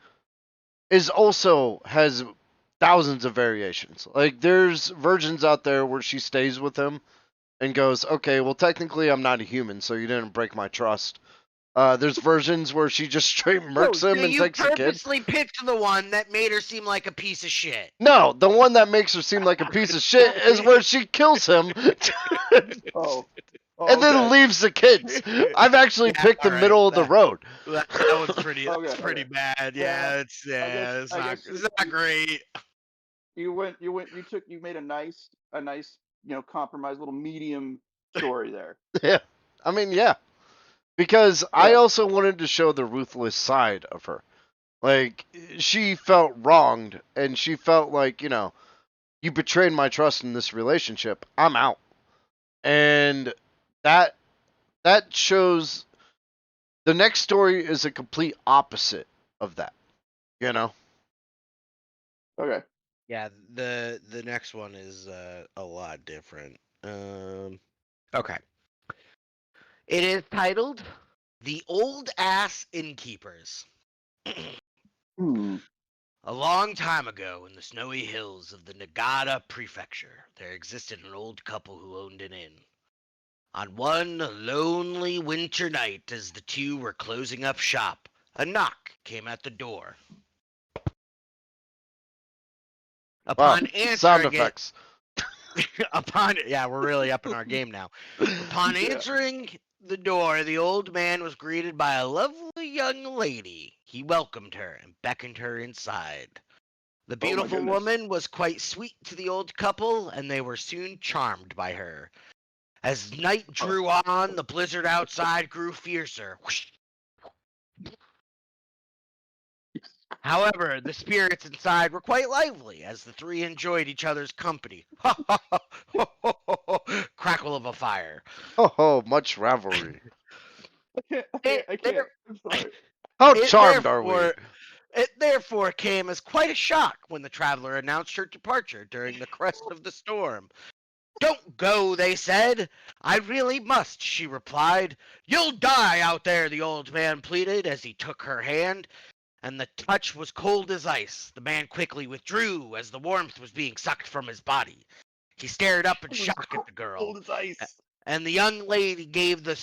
[SPEAKER 1] is also has thousands of variations. Like there's versions out there where she stays with him and goes, "Okay, well technically I'm not a human, so you didn't break my trust." There's versions where she just straight murks
[SPEAKER 2] So
[SPEAKER 1] him and
[SPEAKER 2] you
[SPEAKER 1] takes the kid.
[SPEAKER 2] purposely picked the one that made her seem like a piece of shit.
[SPEAKER 1] No, the one that makes her seem like a piece of shit is where she kills him
[SPEAKER 3] Oh.
[SPEAKER 1] and then leaves the kids. I've actually
[SPEAKER 2] Yeah,
[SPEAKER 1] picked the
[SPEAKER 2] alright,
[SPEAKER 1] middle of the road.
[SPEAKER 2] That one's pretty.
[SPEAKER 3] Okay,
[SPEAKER 2] That's pretty
[SPEAKER 3] okay.
[SPEAKER 2] bad.
[SPEAKER 3] Yeah,
[SPEAKER 2] Yeah, it's
[SPEAKER 3] I
[SPEAKER 2] not.
[SPEAKER 3] guess
[SPEAKER 2] It's not great.
[SPEAKER 3] you made a nice compromise, little medium story there.
[SPEAKER 1] Yeah, I mean, yeah, because I
[SPEAKER 3] Yeah.
[SPEAKER 1] also wanted to show the ruthless side of her. Like she felt wronged, and she felt like you betrayed my trust in this relationship. I'm out, and that that shows the next story is a complete opposite of that. You know?
[SPEAKER 3] Okay.
[SPEAKER 2] Yeah, the next one is a lot different. Okay. It is titled "The Old Ass Innkeepers."
[SPEAKER 3] Hmm.
[SPEAKER 2] A long time ago, in the snowy hills of the Nagata Prefecture, there existed an old couple who owned an inn. On one lonely winter night, as the two were closing up shop, a knock came at the door.
[SPEAKER 1] Wow.
[SPEAKER 2] Upon
[SPEAKER 1] Sound
[SPEAKER 2] answering it,
[SPEAKER 1] effects.
[SPEAKER 2] yeah, we're really up in our game now. Upon
[SPEAKER 3] Yeah.
[SPEAKER 2] answering the door, the old man was greeted by a lovely young lady. He welcomed her and beckoned her inside. The
[SPEAKER 3] Oh my
[SPEAKER 2] beautiful
[SPEAKER 3] goodness.
[SPEAKER 2] woman was quite sweet to the old couple, and they were soon charmed by her. As night drew on, the blizzard outside grew fiercer. Whoosh. However, the spirits inside were quite lively, as the three enjoyed each other's company. Crackle of a fire.
[SPEAKER 1] Oh, much rivalry.
[SPEAKER 3] I can't. I
[SPEAKER 2] It,
[SPEAKER 3] can't. I can't.
[SPEAKER 2] there,
[SPEAKER 3] I'm sorry.
[SPEAKER 1] How
[SPEAKER 2] it
[SPEAKER 1] charmed are we?
[SPEAKER 2] therefore It therefore came as quite a shock when the traveler announced her departure during the crest of the storm. Don't go, they said. I really must, she replied. You'll die out there, the old man pleaded as he took her hand, and the touch was cold as ice. The man quickly withdrew as the warmth was being sucked from his body. He stared up in
[SPEAKER 3] It was
[SPEAKER 2] shock at the girl,
[SPEAKER 3] cold as ice.
[SPEAKER 2] and the young lady gave the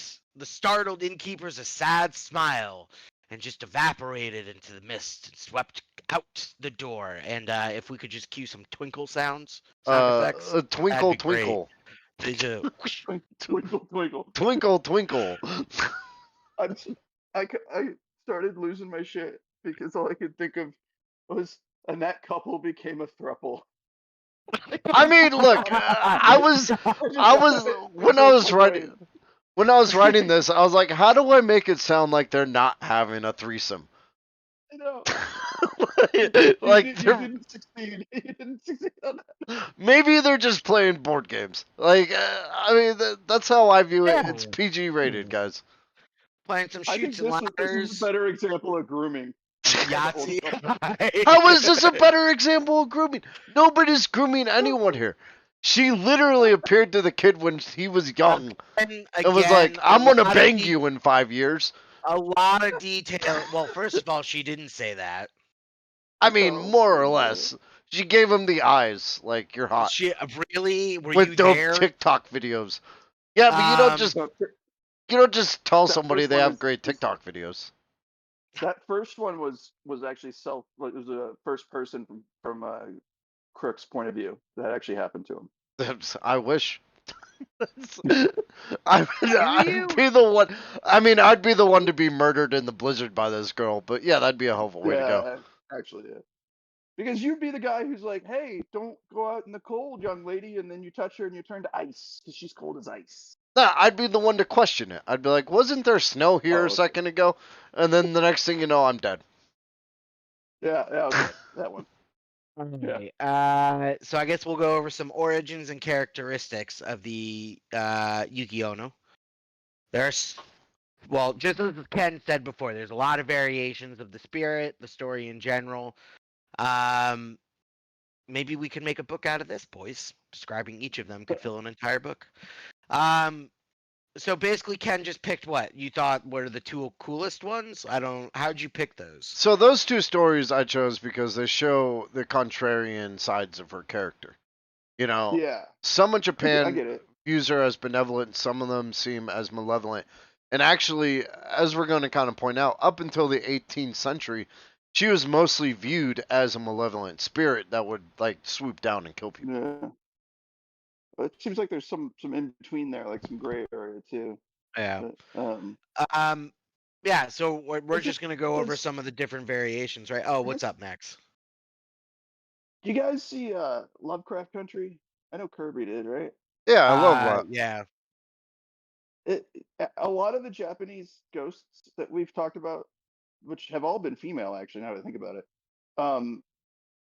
[SPEAKER 2] startled innkeepers a sad smile and just evaporated into the mist and swept out the door. And if we could just cue some twinkle sound effects, that'd
[SPEAKER 1] Twinkle,
[SPEAKER 2] be great.
[SPEAKER 1] twinkle.
[SPEAKER 2] These are
[SPEAKER 3] Twinkle, twinkle.
[SPEAKER 1] Twinkle, twinkle.
[SPEAKER 3] I'm, I started losing my shit because all I could think of was, and that couple became a throuple.
[SPEAKER 1] I mean, look, I was when I was writing this, I was like, how do I make it sound like they're not having a threesome?
[SPEAKER 3] I know.
[SPEAKER 1] Like
[SPEAKER 3] You
[SPEAKER 1] they're
[SPEAKER 3] didn't succeed. You didn't succeed on that.
[SPEAKER 1] maybe they're just playing board games. Like I mean, that's how I view it. It's
[SPEAKER 2] yeah.
[SPEAKER 1] PG rated, guys.
[SPEAKER 2] Playing some
[SPEAKER 3] I
[SPEAKER 2] shoots
[SPEAKER 3] think
[SPEAKER 2] and
[SPEAKER 3] this was a
[SPEAKER 2] ladders,
[SPEAKER 3] better example of grooming. By the old
[SPEAKER 2] Yahtzee.
[SPEAKER 3] couple.
[SPEAKER 1] How is this a better example of grooming? Nobody's grooming anyone here. She literally appeared to the kid when he was young
[SPEAKER 2] Again,
[SPEAKER 1] and was like,
[SPEAKER 2] again,
[SPEAKER 1] "I'm gonna bang you in 5 years."
[SPEAKER 2] a lot of detail. Well, first of all, she didn't say that.
[SPEAKER 1] I mean,
[SPEAKER 3] Oh,
[SPEAKER 1] more or
[SPEAKER 3] boy.
[SPEAKER 1] less. She gave him the eyes, like you're hot,
[SPEAKER 2] She really? Were you
[SPEAKER 1] with dope
[SPEAKER 2] there?
[SPEAKER 1] TikTok videos. Yeah, but
[SPEAKER 2] Um,
[SPEAKER 3] No,
[SPEAKER 1] you don't just tell
[SPEAKER 3] that
[SPEAKER 1] somebody
[SPEAKER 3] first
[SPEAKER 1] they
[SPEAKER 3] one
[SPEAKER 1] have
[SPEAKER 3] is,
[SPEAKER 1] great
[SPEAKER 3] is
[SPEAKER 1] TikTok videos.
[SPEAKER 3] that first one was actually it was a first person from Crook's point of view that actually happened to him.
[SPEAKER 1] I wish.
[SPEAKER 2] do
[SPEAKER 1] I'd
[SPEAKER 2] you?
[SPEAKER 1] be the one. I mean, I'd be the one to be murdered in the blizzard by this girl. But yeah, that'd be a hell of a way to go.
[SPEAKER 3] Yeah, actually, yeah. Because you'd be the guy who's like, "Hey, don't go out in the cold, young lady," and then you touch her and you turn to ice because she's cold as ice.
[SPEAKER 1] Nah, I'd be the one to question it. I'd be like, "Wasn't there snow here a
[SPEAKER 3] Oh, okay.
[SPEAKER 1] second ago?" And then the next thing you know, I'm dead.
[SPEAKER 3] Yeah, yeah, okay, that one. Yeah,
[SPEAKER 2] Okay. So I guess we'll go over some origins and characteristics of the Yuki-Onna. There's, well, just as Ken said before, there's a lot of variations of the spirit, the story in general. Um, Maybe we could make a book out of this, boys. Describing each of them could fill an entire book. Um, so basically, Ken just picked what you thought were the two coolest ones. I don't. How'd you pick those?
[SPEAKER 1] So those two stories I chose because they show the contrarian sides of her character. You know,
[SPEAKER 3] yeah,
[SPEAKER 1] some of
[SPEAKER 3] I
[SPEAKER 1] Japan
[SPEAKER 3] get it.
[SPEAKER 1] views her as benevolent, some of them seem as malevolent. And actually, as we're going to kind of point out, up until the 18th century, she was mostly viewed as a malevolent spirit that would like swoop down and kill people.
[SPEAKER 3] Yeah, it seems like there's some in between there, like some gray area too.
[SPEAKER 2] Yeah.
[SPEAKER 3] But,
[SPEAKER 2] Um. Yeah. So we're
[SPEAKER 3] is it
[SPEAKER 2] just gonna go over
[SPEAKER 3] is
[SPEAKER 2] some of the different variations, right? Oh,
[SPEAKER 3] I
[SPEAKER 2] what's
[SPEAKER 3] guess
[SPEAKER 2] up, Max?
[SPEAKER 3] do you guys see Lovecraft Country? I know Kirby did, right?
[SPEAKER 1] Yeah, I love that.
[SPEAKER 2] Yeah.
[SPEAKER 3] It a lot of the Japanese ghosts that we've talked about, which have all been female actually, now that I think about it, um,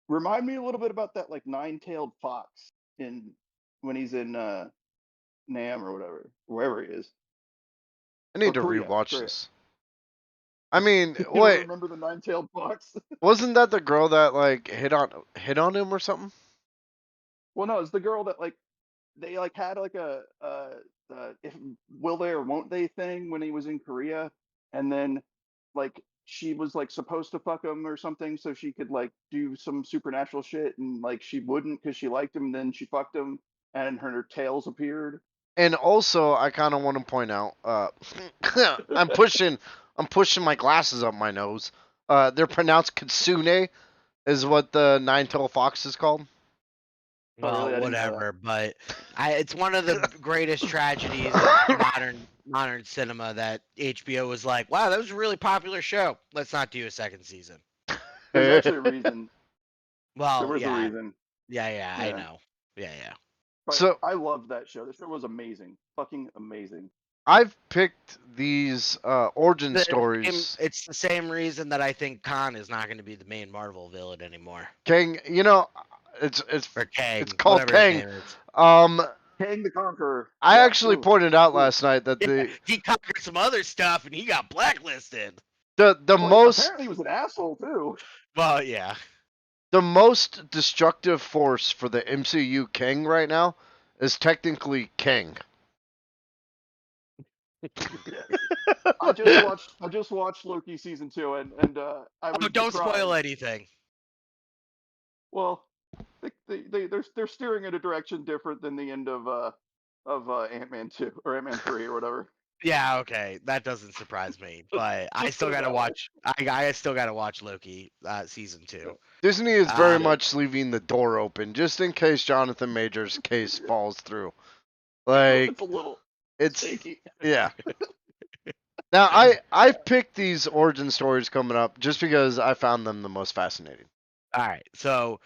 [SPEAKER 3] remind me a little bit about that like nine-tailed fox in when he's in Nam or whatever, wherever he is.
[SPEAKER 1] I need to
[SPEAKER 3] Korea,
[SPEAKER 1] rewatch
[SPEAKER 3] Korea.
[SPEAKER 1] this. I mean,
[SPEAKER 3] You don't
[SPEAKER 1] wait,
[SPEAKER 3] remember the nine-tailed fox?
[SPEAKER 1] wasn't that the girl that like hit on him or something?
[SPEAKER 3] Well, no, it's the girl that like they like had like a if will they or won't they thing when he was in Korea, and then like she was like supposed to fuck him or something so she could like do some supernatural shit, and like she wouldn't because she liked him, and then she fucked him and her tails appeared.
[SPEAKER 1] And also, I kind of want to point out, I'm pushing my glasses up my nose. They're pronounced kitsune, is what the nine-tailed fox is called.
[SPEAKER 3] Oh,
[SPEAKER 2] Well,
[SPEAKER 3] really? I didn't know that.
[SPEAKER 2] whatever, but it's one of the greatest tragedies of modern cinema that HBO was like, wow, that was a really popular show. Let's not do a second season.
[SPEAKER 3] There's actually a reason. There
[SPEAKER 2] Well,
[SPEAKER 3] was a
[SPEAKER 2] yeah,
[SPEAKER 3] reason.
[SPEAKER 2] yeah, I
[SPEAKER 3] Yeah.
[SPEAKER 2] know. Yeah.
[SPEAKER 3] But
[SPEAKER 1] So
[SPEAKER 3] I loved that show. The show was amazing. Fucking amazing.
[SPEAKER 1] I've picked these origin
[SPEAKER 2] Same,
[SPEAKER 1] stories.
[SPEAKER 2] it's the same reason that I think Khan is not going to be the main Marvel villain anymore.
[SPEAKER 1] Kang, it's
[SPEAKER 2] Or Kang,
[SPEAKER 1] it's called
[SPEAKER 2] whatever his
[SPEAKER 1] Kang.
[SPEAKER 2] name is.
[SPEAKER 3] Kang the Conqueror.
[SPEAKER 1] I
[SPEAKER 3] Yeah.
[SPEAKER 1] actually
[SPEAKER 3] Ooh.
[SPEAKER 1] pointed out
[SPEAKER 3] Ooh.
[SPEAKER 1] last night that
[SPEAKER 2] Yeah, he conquered some other stuff and he got blacklisted.
[SPEAKER 1] the
[SPEAKER 3] Well,
[SPEAKER 1] most
[SPEAKER 3] apparently he was an asshole too.
[SPEAKER 2] Well, yeah.
[SPEAKER 1] the most destructive force for the MCU Kang right now is technically Kang.
[SPEAKER 3] I just watched Loki season 2, and I
[SPEAKER 2] Oh,
[SPEAKER 3] was
[SPEAKER 2] don't spoil
[SPEAKER 3] surprised.
[SPEAKER 2] anything.
[SPEAKER 3] Well, they're steering in a direction different than the end of Ant-Man 2 or Ant-Man 3 or whatever.
[SPEAKER 2] Yeah, okay, that doesn't surprise me, but I
[SPEAKER 3] Let's
[SPEAKER 2] still
[SPEAKER 3] put it
[SPEAKER 2] gotta
[SPEAKER 3] that way.
[SPEAKER 2] watch. I still gotta watch Loki season 2.
[SPEAKER 1] Disney is very
[SPEAKER 3] Yeah.
[SPEAKER 1] much leaving the door open just in case Jonathan Majors' case
[SPEAKER 3] Yeah.
[SPEAKER 1] falls through.
[SPEAKER 3] It's
[SPEAKER 1] Like
[SPEAKER 3] a little
[SPEAKER 1] it's
[SPEAKER 3] shaky.
[SPEAKER 1] yeah. Now I've picked these origin stories coming up just because I found them the most fascinating.
[SPEAKER 2] All right, so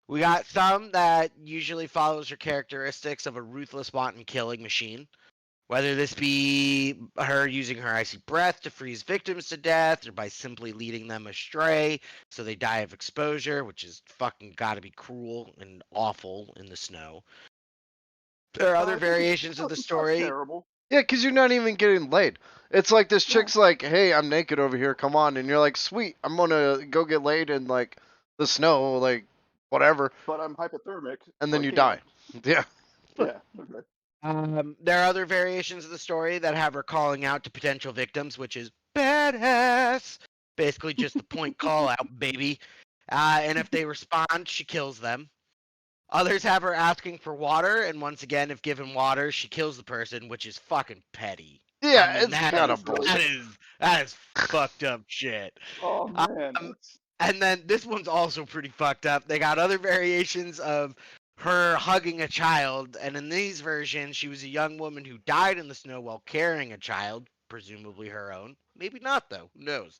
[SPEAKER 2] we got some that usually follows her characteristics of a ruthless, wanton killing machine. Whether this be her using her icy breath to freeze victims to death, or by simply leading them astray so they die of exposure, which is fucking gotta be cruel and awful in the snow. There are other
[SPEAKER 3] It's like
[SPEAKER 2] variations of the
[SPEAKER 3] it's not
[SPEAKER 2] story.
[SPEAKER 3] terrible.
[SPEAKER 1] Yeah, because you're not even getting laid. It's like this
[SPEAKER 3] No,
[SPEAKER 1] chick's like, "Hey, I'm naked over here. Come on," and you're like, "Sweet, I'm gonna go get laid in like the snow, like whatever,"
[SPEAKER 3] but I'm hypothermic,
[SPEAKER 1] and
[SPEAKER 3] so
[SPEAKER 1] then
[SPEAKER 3] I
[SPEAKER 1] you
[SPEAKER 3] can't.
[SPEAKER 1] die. Yeah.
[SPEAKER 3] Yeah. Okay.
[SPEAKER 2] There are other variations of the story that have her calling out to potential victims, which is badass. Basically, just the point call out, baby. And if they respond, she kills them. Others have her asking for water, and once again, if given water, she kills the person, which is fucking petty. I
[SPEAKER 1] Yeah,
[SPEAKER 2] mean,
[SPEAKER 1] it's
[SPEAKER 2] that
[SPEAKER 1] kind
[SPEAKER 2] is
[SPEAKER 1] of
[SPEAKER 3] really
[SPEAKER 2] that
[SPEAKER 1] bullshit.
[SPEAKER 2] is that is fucked up shit.
[SPEAKER 3] Oh man,
[SPEAKER 2] Um,
[SPEAKER 3] that's
[SPEAKER 2] and then this one's also pretty fucked up. They got other variations of her hugging a child, and in these versions, she was a young woman who died in the snow while carrying a child, presumably her own. Maybe not, though. Who knows?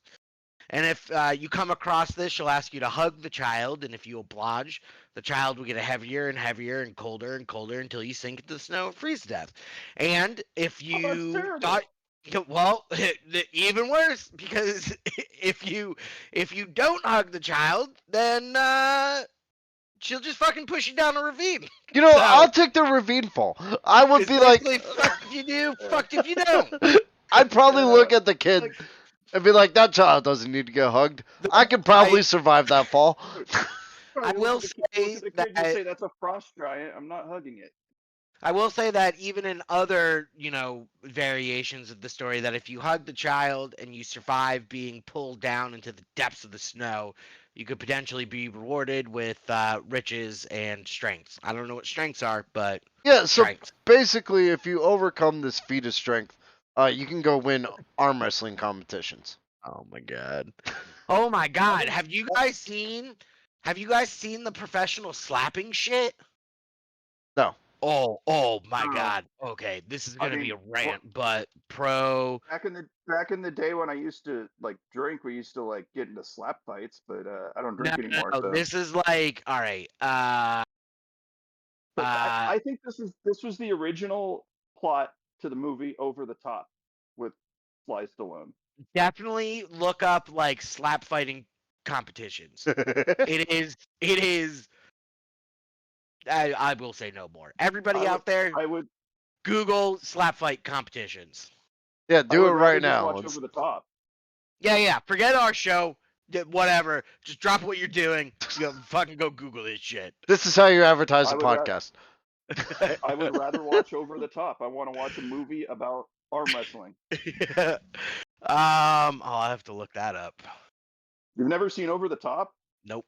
[SPEAKER 2] And if you come across this, she'll ask you to hug the child, and if you oblige, the child will get heavier and heavier and colder until you sink into the snow and freeze to death. And if
[SPEAKER 3] that's
[SPEAKER 2] you
[SPEAKER 3] terrible.
[SPEAKER 2] thought, well, even worse, because if you don't hug the child, then she'll just fucking push you down a ravine.
[SPEAKER 1] I'll
[SPEAKER 2] So
[SPEAKER 1] take the ravine fall. I would
[SPEAKER 2] it's
[SPEAKER 1] be like,
[SPEAKER 2] basically fucked if you do,
[SPEAKER 3] Yeah.
[SPEAKER 2] fucked if you don't.
[SPEAKER 1] I'd probably
[SPEAKER 3] And
[SPEAKER 1] look at the kid
[SPEAKER 3] like
[SPEAKER 1] and be like, that child doesn't need to get hugged. I could probably
[SPEAKER 2] I
[SPEAKER 1] survive that fall.
[SPEAKER 2] I
[SPEAKER 3] probably
[SPEAKER 2] will
[SPEAKER 3] look
[SPEAKER 2] say
[SPEAKER 3] at the kid and just
[SPEAKER 2] that
[SPEAKER 3] say that's a frost giant. I'm not hugging it.
[SPEAKER 2] I will say that even in other, variations of the story, that if you hug the child and you survive being pulled down into the depths of the snow, you could potentially be rewarded with riches and strengths. I don't know what strengths are, but
[SPEAKER 1] Yeah, so
[SPEAKER 2] strengths.
[SPEAKER 1] basically, if you overcome this feat of strength, you can go win arm wrestling competitions.
[SPEAKER 2] Oh my god. Oh my god.
[SPEAKER 3] Haven't
[SPEAKER 2] Have you guys seen the professional slapping shit?
[SPEAKER 1] No.
[SPEAKER 2] Oh my
[SPEAKER 3] uh,
[SPEAKER 2] god. Okay, this is
[SPEAKER 3] I
[SPEAKER 2] gonna be
[SPEAKER 3] mean,
[SPEAKER 2] a rant, but pro.
[SPEAKER 3] back in the day when I used to like drink, we used to like get into slap fights, but I don't
[SPEAKER 2] No,
[SPEAKER 3] drink
[SPEAKER 2] no,
[SPEAKER 3] anymore.
[SPEAKER 2] no.
[SPEAKER 3] So,
[SPEAKER 2] This is like, all right.
[SPEAKER 3] but
[SPEAKER 2] Uh,
[SPEAKER 3] I think this was the original plot to the movie Over the Top with Sly Stallone.
[SPEAKER 2] Definitely look up like slap fighting competitions. It is. I will say no more.
[SPEAKER 3] I
[SPEAKER 2] Everybody
[SPEAKER 3] would
[SPEAKER 2] out there,
[SPEAKER 3] I would
[SPEAKER 2] Google slap fight competitions.
[SPEAKER 1] Yeah,
[SPEAKER 3] I
[SPEAKER 1] do it
[SPEAKER 3] would rather
[SPEAKER 1] right
[SPEAKER 3] just
[SPEAKER 1] now.
[SPEAKER 3] watch Over the Top.
[SPEAKER 2] Yeah. Forget our show. Whatever. Just drop what you're doing. Fucking go Google this shit.
[SPEAKER 1] This is how you advertise
[SPEAKER 3] I
[SPEAKER 1] a
[SPEAKER 3] would ra-
[SPEAKER 1] podcast.
[SPEAKER 3] I would rather watch Over the Top. I want to watch a movie about arm wrestling.
[SPEAKER 2] I'll have to look that up.
[SPEAKER 3] You've never seen Over the Top?
[SPEAKER 2] Nope.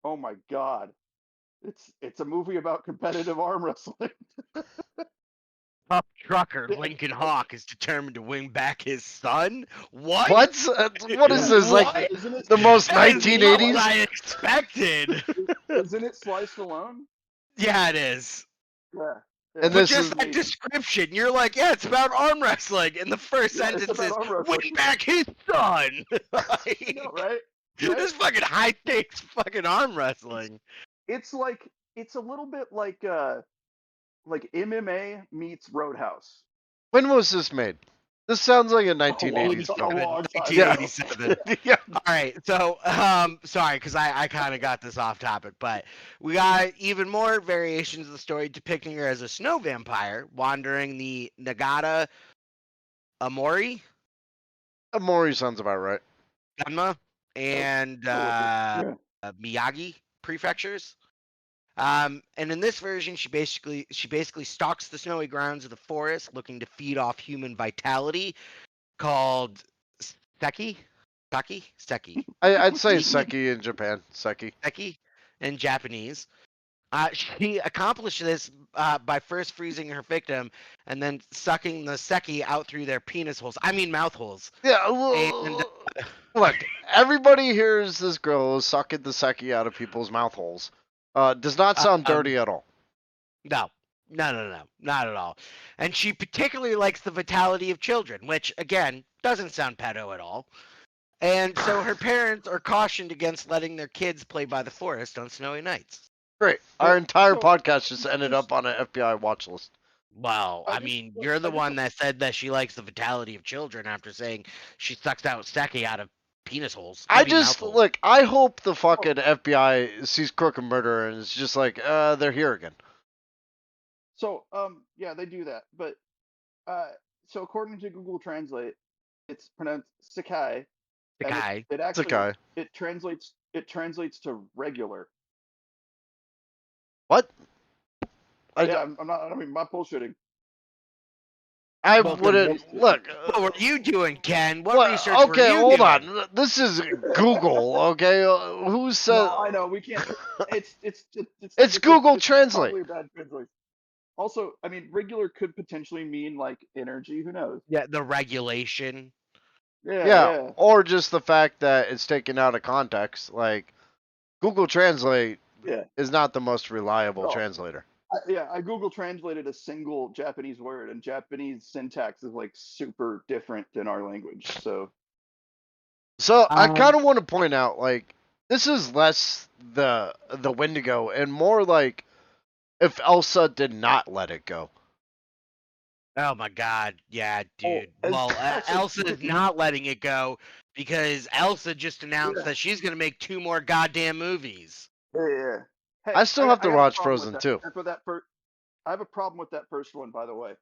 [SPEAKER 3] Oh my god. It's a movie about competitive arm wrestling.
[SPEAKER 2] Top trucker Lincoln Hawk is determined to win back his son. What?
[SPEAKER 1] What? What is this?
[SPEAKER 2] What?
[SPEAKER 1] Like
[SPEAKER 3] Isn't it?
[SPEAKER 1] the most
[SPEAKER 2] That is not what
[SPEAKER 1] 1980s?
[SPEAKER 2] I expected.
[SPEAKER 3] Isn't it Sly Stallone?
[SPEAKER 2] Yeah, it is.
[SPEAKER 3] Yeah.
[SPEAKER 1] And
[SPEAKER 2] But
[SPEAKER 1] this
[SPEAKER 2] just
[SPEAKER 1] is-
[SPEAKER 2] that description, you're like, yeah, it's about arm wrestling. And the first
[SPEAKER 3] Yeah, it's
[SPEAKER 2] sentence
[SPEAKER 3] about
[SPEAKER 2] is,
[SPEAKER 3] arm wrestling.
[SPEAKER 2] win back his son.
[SPEAKER 3] You know, right?
[SPEAKER 2] This fucking high stakes fucking arm wrestling.
[SPEAKER 3] It's a little bit like MMA meets Roadhouse.
[SPEAKER 1] when was this made? This sounds like a
[SPEAKER 3] A
[SPEAKER 1] 1980s
[SPEAKER 3] long
[SPEAKER 1] film.
[SPEAKER 3] time.
[SPEAKER 2] 1987.
[SPEAKER 1] Yeah.
[SPEAKER 2] All right, so sorry, because I kind of got this off topic, but we got even more variations of the story depicting her as a snow vampire wandering the Nagata Amori,
[SPEAKER 1] Maury sounds about right.
[SPEAKER 2] Gunma, and
[SPEAKER 3] Yeah.
[SPEAKER 2] Miyagi prefectures. And in this version, she basically stalks the snowy grounds of the forest, looking to feed off human vitality, called Seki, Seki.
[SPEAKER 1] I'd say Seki in Japan. Seki.
[SPEAKER 2] Seki in Japanese. She accomplished this by first freezing her victim and then sucking the Seki out through their penis holes. I mean mouth holes.
[SPEAKER 1] Yeah.
[SPEAKER 2] And-
[SPEAKER 1] Look, everybody hears this girl is sucking the Seki out of people's mouth holes. Does not sound dirty at all.
[SPEAKER 2] No, not at all. And she particularly likes the vitality of children, which again doesn't sound pedo at all. And so her parents are cautioned against letting their kids play by the forest on snowy nights.
[SPEAKER 1] Great. Our entire
[SPEAKER 3] So-
[SPEAKER 1] podcast just ended up on an FBI watch list.
[SPEAKER 2] Well,
[SPEAKER 3] I
[SPEAKER 2] I
[SPEAKER 3] just-
[SPEAKER 2] mean,
[SPEAKER 3] I
[SPEAKER 2] you're the
[SPEAKER 3] just-
[SPEAKER 2] one that said that she likes the vitality of children after saying she sucks out Seki out of penis holes.
[SPEAKER 1] I
[SPEAKER 2] mean,
[SPEAKER 1] just
[SPEAKER 2] mouth holes.
[SPEAKER 1] look. I hope the fucking FBI sees Crook and murder and it's just like, they're here again.
[SPEAKER 3] So yeah, they do that. But so according to Google Translate, it's pronounced Sakai. and
[SPEAKER 2] Sakai.
[SPEAKER 3] It actually
[SPEAKER 1] Sakai.
[SPEAKER 3] it translates to regular.
[SPEAKER 1] What?
[SPEAKER 3] Yeah, I'm not. I mean, I'm not bullshitting.
[SPEAKER 1] I
[SPEAKER 2] Well,
[SPEAKER 1] wouldn't look.
[SPEAKER 2] What were you doing, Ken? What
[SPEAKER 1] Well,
[SPEAKER 2] research were
[SPEAKER 1] okay,
[SPEAKER 2] you
[SPEAKER 1] hold
[SPEAKER 2] doing?
[SPEAKER 1] on. This is Google. Okay, who said?
[SPEAKER 3] No, I know we can't.
[SPEAKER 1] It's Google Translate.
[SPEAKER 3] Probably a bad translation. Also, I mean, regular could potentially mean like energy. Who knows?
[SPEAKER 2] Yeah, the regulation.
[SPEAKER 1] Yeah, or just the fact that it's taken out of context. Like Google Translate
[SPEAKER 3] Yeah.
[SPEAKER 1] is not the most reliable
[SPEAKER 3] No.
[SPEAKER 1] translator.
[SPEAKER 3] I Google translated a single Japanese word, and Japanese syntax is like super different than our language. So
[SPEAKER 1] So I
[SPEAKER 2] Um,
[SPEAKER 1] kind of want to point out, like, this is less the Wendigo and more like if Elsa did not let it go.
[SPEAKER 2] Oh my god, yeah, dude.
[SPEAKER 3] as-
[SPEAKER 2] Well,
[SPEAKER 3] that's a
[SPEAKER 2] Elsa is
[SPEAKER 3] tricky-
[SPEAKER 2] not letting it go because Elsa just announced
[SPEAKER 3] Yeah.
[SPEAKER 2] that she's gonna make 2 more goddamn movies.
[SPEAKER 3] yeah. Hey,
[SPEAKER 1] I still have to
[SPEAKER 3] a
[SPEAKER 1] watch
[SPEAKER 3] problem with
[SPEAKER 1] Frozen
[SPEAKER 3] that.
[SPEAKER 1] 2.
[SPEAKER 3] And for that I have a problem with that first one, by the way.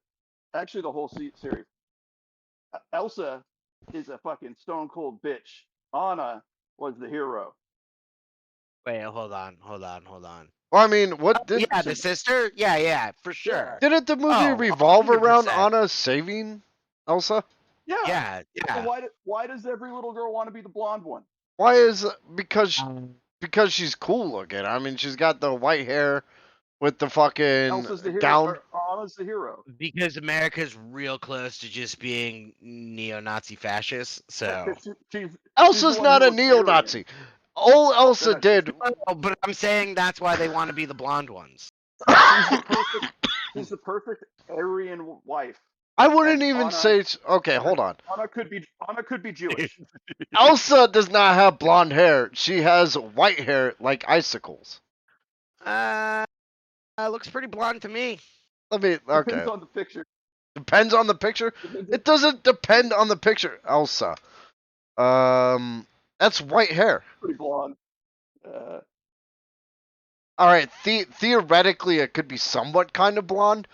[SPEAKER 3] Actually, the whole series. Elsa is a fucking stone cold bitch. Anna was the hero.
[SPEAKER 2] Wait, hold on.
[SPEAKER 1] Well, I mean, what did
[SPEAKER 2] Yeah, the sister? Yeah, for sure.
[SPEAKER 1] didn't the movie
[SPEAKER 2] Oh,
[SPEAKER 1] revolve around
[SPEAKER 2] 100%.
[SPEAKER 1] Anna saving Elsa?
[SPEAKER 3] Yeah.
[SPEAKER 2] Yeah.
[SPEAKER 3] So why does every little girl want to be the blonde one?
[SPEAKER 1] Why is because she's cool looking. I mean, she's got the white hair with the fucking
[SPEAKER 3] Elsa's the hero.
[SPEAKER 1] gown.
[SPEAKER 3] Or Anna's the hero.
[SPEAKER 2] Because America's real close to just being neo-Nazi fascist, so.
[SPEAKER 3] She's
[SPEAKER 1] Elsa's
[SPEAKER 3] the one
[SPEAKER 1] not
[SPEAKER 3] who
[SPEAKER 1] a
[SPEAKER 3] was
[SPEAKER 1] neo-Nazi. All Elsa
[SPEAKER 3] Yeah,
[SPEAKER 1] did.
[SPEAKER 2] Oh, but I'm saying that's why they want to be the blonde ones.
[SPEAKER 3] She's the perfect Aryan wife.
[SPEAKER 1] I wouldn't
[SPEAKER 3] And
[SPEAKER 1] even
[SPEAKER 3] Anna-
[SPEAKER 1] say. Okay, hold on.
[SPEAKER 3] Anna could be Jewish.
[SPEAKER 1] Elsa does not have blonde hair. She has white hair like icicles.
[SPEAKER 2] Looks pretty blonde to me.
[SPEAKER 1] Let me. Okay.
[SPEAKER 3] Depends on the picture.
[SPEAKER 1] Depends on the picture. It doesn't depend on the picture, Elsa. That's white hair.
[SPEAKER 3] Pretty blonde.
[SPEAKER 1] All right. Theoretically, it could be somewhat kind of blonde,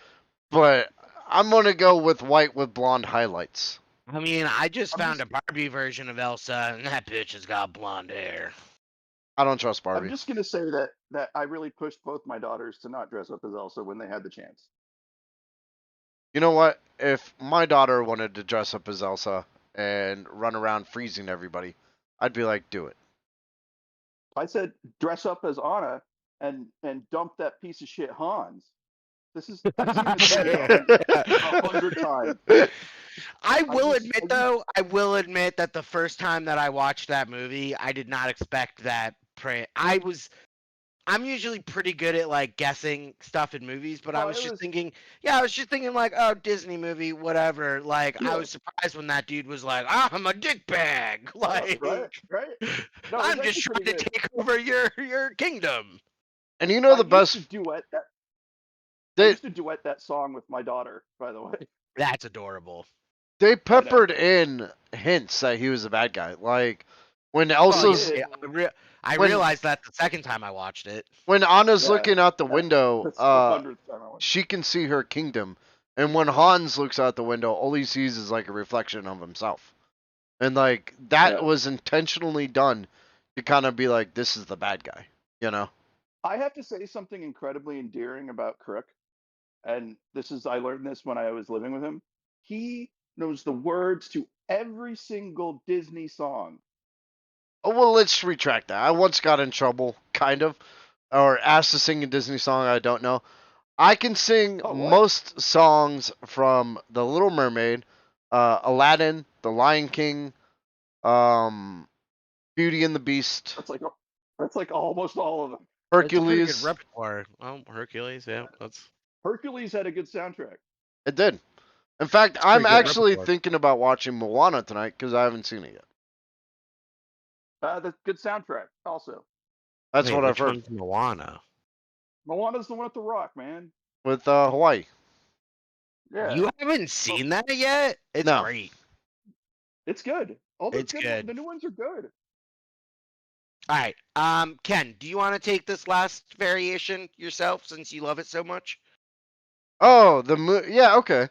[SPEAKER 1] but I'm gonna go with white with blonde highlights.
[SPEAKER 2] I mean, I just
[SPEAKER 3] I'm
[SPEAKER 2] found
[SPEAKER 3] just-
[SPEAKER 2] a Barbie version of Elsa, and that bitch has got blonde hair.
[SPEAKER 1] I don't trust
[SPEAKER 3] I'm
[SPEAKER 1] Barbie.
[SPEAKER 3] just gonna say that I really pushed both my daughters to not dress up as Elsa when they had the chance.
[SPEAKER 1] You know what? If my daughter wanted to dress up as Elsa and run around freezing everybody, I'd be like, do it.
[SPEAKER 3] I said dress up as Anna and dump that piece of shit Hans. I've seen this movie 100 times.
[SPEAKER 2] I will
[SPEAKER 3] just-
[SPEAKER 2] admit,
[SPEAKER 3] I just-
[SPEAKER 2] though, I will admit that the first time that I watched that movie, I did not expect that. I'm usually pretty good at like guessing stuff in movies, but I
[SPEAKER 3] Oh,
[SPEAKER 2] was
[SPEAKER 3] it
[SPEAKER 2] just
[SPEAKER 3] was
[SPEAKER 2] thinking, I was just thinking like, oh, Disney movie, whatever. Like, I
[SPEAKER 3] Yeah.
[SPEAKER 2] was surprised when that dude was like, I'm a dick bag. Like,
[SPEAKER 3] right. No, it was
[SPEAKER 2] I'm just
[SPEAKER 3] actually
[SPEAKER 2] trying
[SPEAKER 3] pretty
[SPEAKER 2] to
[SPEAKER 3] good.
[SPEAKER 2] take over your kingdom.
[SPEAKER 1] And you know the
[SPEAKER 3] I
[SPEAKER 1] best
[SPEAKER 3] used to duet that. I
[SPEAKER 1] they
[SPEAKER 3] used to duet that song with my daughter. By the way,
[SPEAKER 2] That's adorable.
[SPEAKER 1] they
[SPEAKER 3] I know.
[SPEAKER 1] peppered in hints that he was a bad guy. Like when
[SPEAKER 2] Well,
[SPEAKER 1] Elsa's
[SPEAKER 3] yeah.
[SPEAKER 2] I
[SPEAKER 1] when
[SPEAKER 2] realized that the second time I watched it.
[SPEAKER 1] when Anna's
[SPEAKER 3] Yeah,
[SPEAKER 1] looking out the
[SPEAKER 3] yeah.
[SPEAKER 1] window,
[SPEAKER 3] That's the 100th time I went.
[SPEAKER 1] she can see her kingdom. And when Hans looks out the window, all he sees is like a reflection of himself. And like that
[SPEAKER 3] Yeah.
[SPEAKER 1] was intentionally done to kind of be like, this is the bad guy, you know?
[SPEAKER 3] I have to say something incredibly endearing about Crook, and I learned this when I was living with him. He knows the words to every single Disney song.
[SPEAKER 1] Oh, well, let's retract that. I once got in trouble, kind of, or asked to sing a Disney song I don't know. I can sing
[SPEAKER 3] Oh, what?
[SPEAKER 1] most songs from The Little Mermaid, Aladdin, The Lion King, um, Beauty and the Beast,
[SPEAKER 3] That's like almost all of them.
[SPEAKER 2] It's a pretty good
[SPEAKER 1] Hercules.
[SPEAKER 2] repertoire. Oh, Hercules, yeah, that's
[SPEAKER 3] Hercules had a good soundtrack.
[SPEAKER 1] It did. In fact,
[SPEAKER 2] pretty
[SPEAKER 1] I'm
[SPEAKER 2] good
[SPEAKER 1] actually
[SPEAKER 2] repertoire.
[SPEAKER 1] thinking about watching Moana tonight because I haven't seen it yet.
[SPEAKER 3] That's good soundtrack. Also,
[SPEAKER 1] That's
[SPEAKER 2] Wait,
[SPEAKER 1] what I've
[SPEAKER 2] which
[SPEAKER 1] heard
[SPEAKER 2] one's Moana?
[SPEAKER 3] Moana's the one with the rock, man.
[SPEAKER 1] with Hawaii.
[SPEAKER 3] Yeah,
[SPEAKER 2] You haven't seen that yet? It's
[SPEAKER 1] No.
[SPEAKER 2] great.
[SPEAKER 3] it's good. All the
[SPEAKER 2] It's good.
[SPEAKER 3] The new ones are good.
[SPEAKER 2] All right. Ken, do you want to take this last variation yourself since you love it so much?
[SPEAKER 1] Oh, yeah, okay.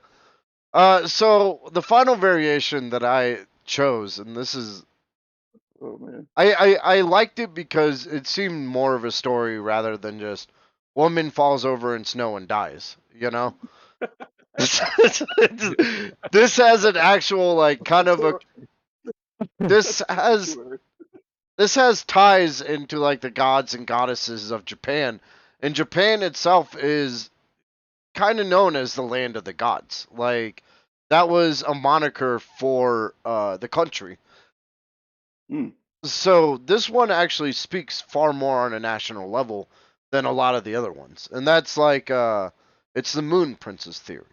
[SPEAKER 1] So the final variation that I chose, and this is
[SPEAKER 3] Oh man.
[SPEAKER 1] I liked it because it seemed more of a story rather than just woman falls over in snow and dies. You know, this has an actual like kind of a this has this has ties into like the gods and goddesses of Japan, and Japan itself is kind of known as the land of the gods. Like that was a moniker for the country.
[SPEAKER 3] Mm.
[SPEAKER 1] So this one actually speaks far more on a national level than a lot of the other ones, and that's like it's the Moon Princess theory.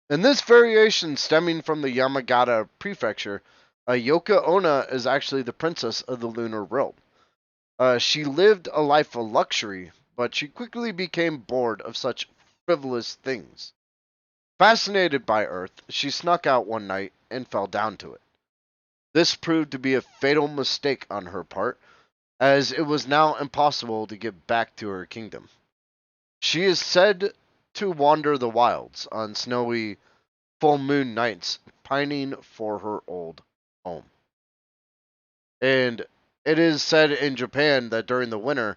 [SPEAKER 1] And this variation stemming from the Yamagata prefecture, Yuki-Onna is actually the princess of the lunar realm. She lived a life of luxury, but she quickly became bored of such frivolous things. Fascinated by Earth, she snuck out one night and fell down to it. This proved to be a fatal mistake on her part, as it was now impossible to get back to her kingdom. She is said to wander the wilds on snowy full moon nights, pining for her old home. And it is said in Japan that during the winter,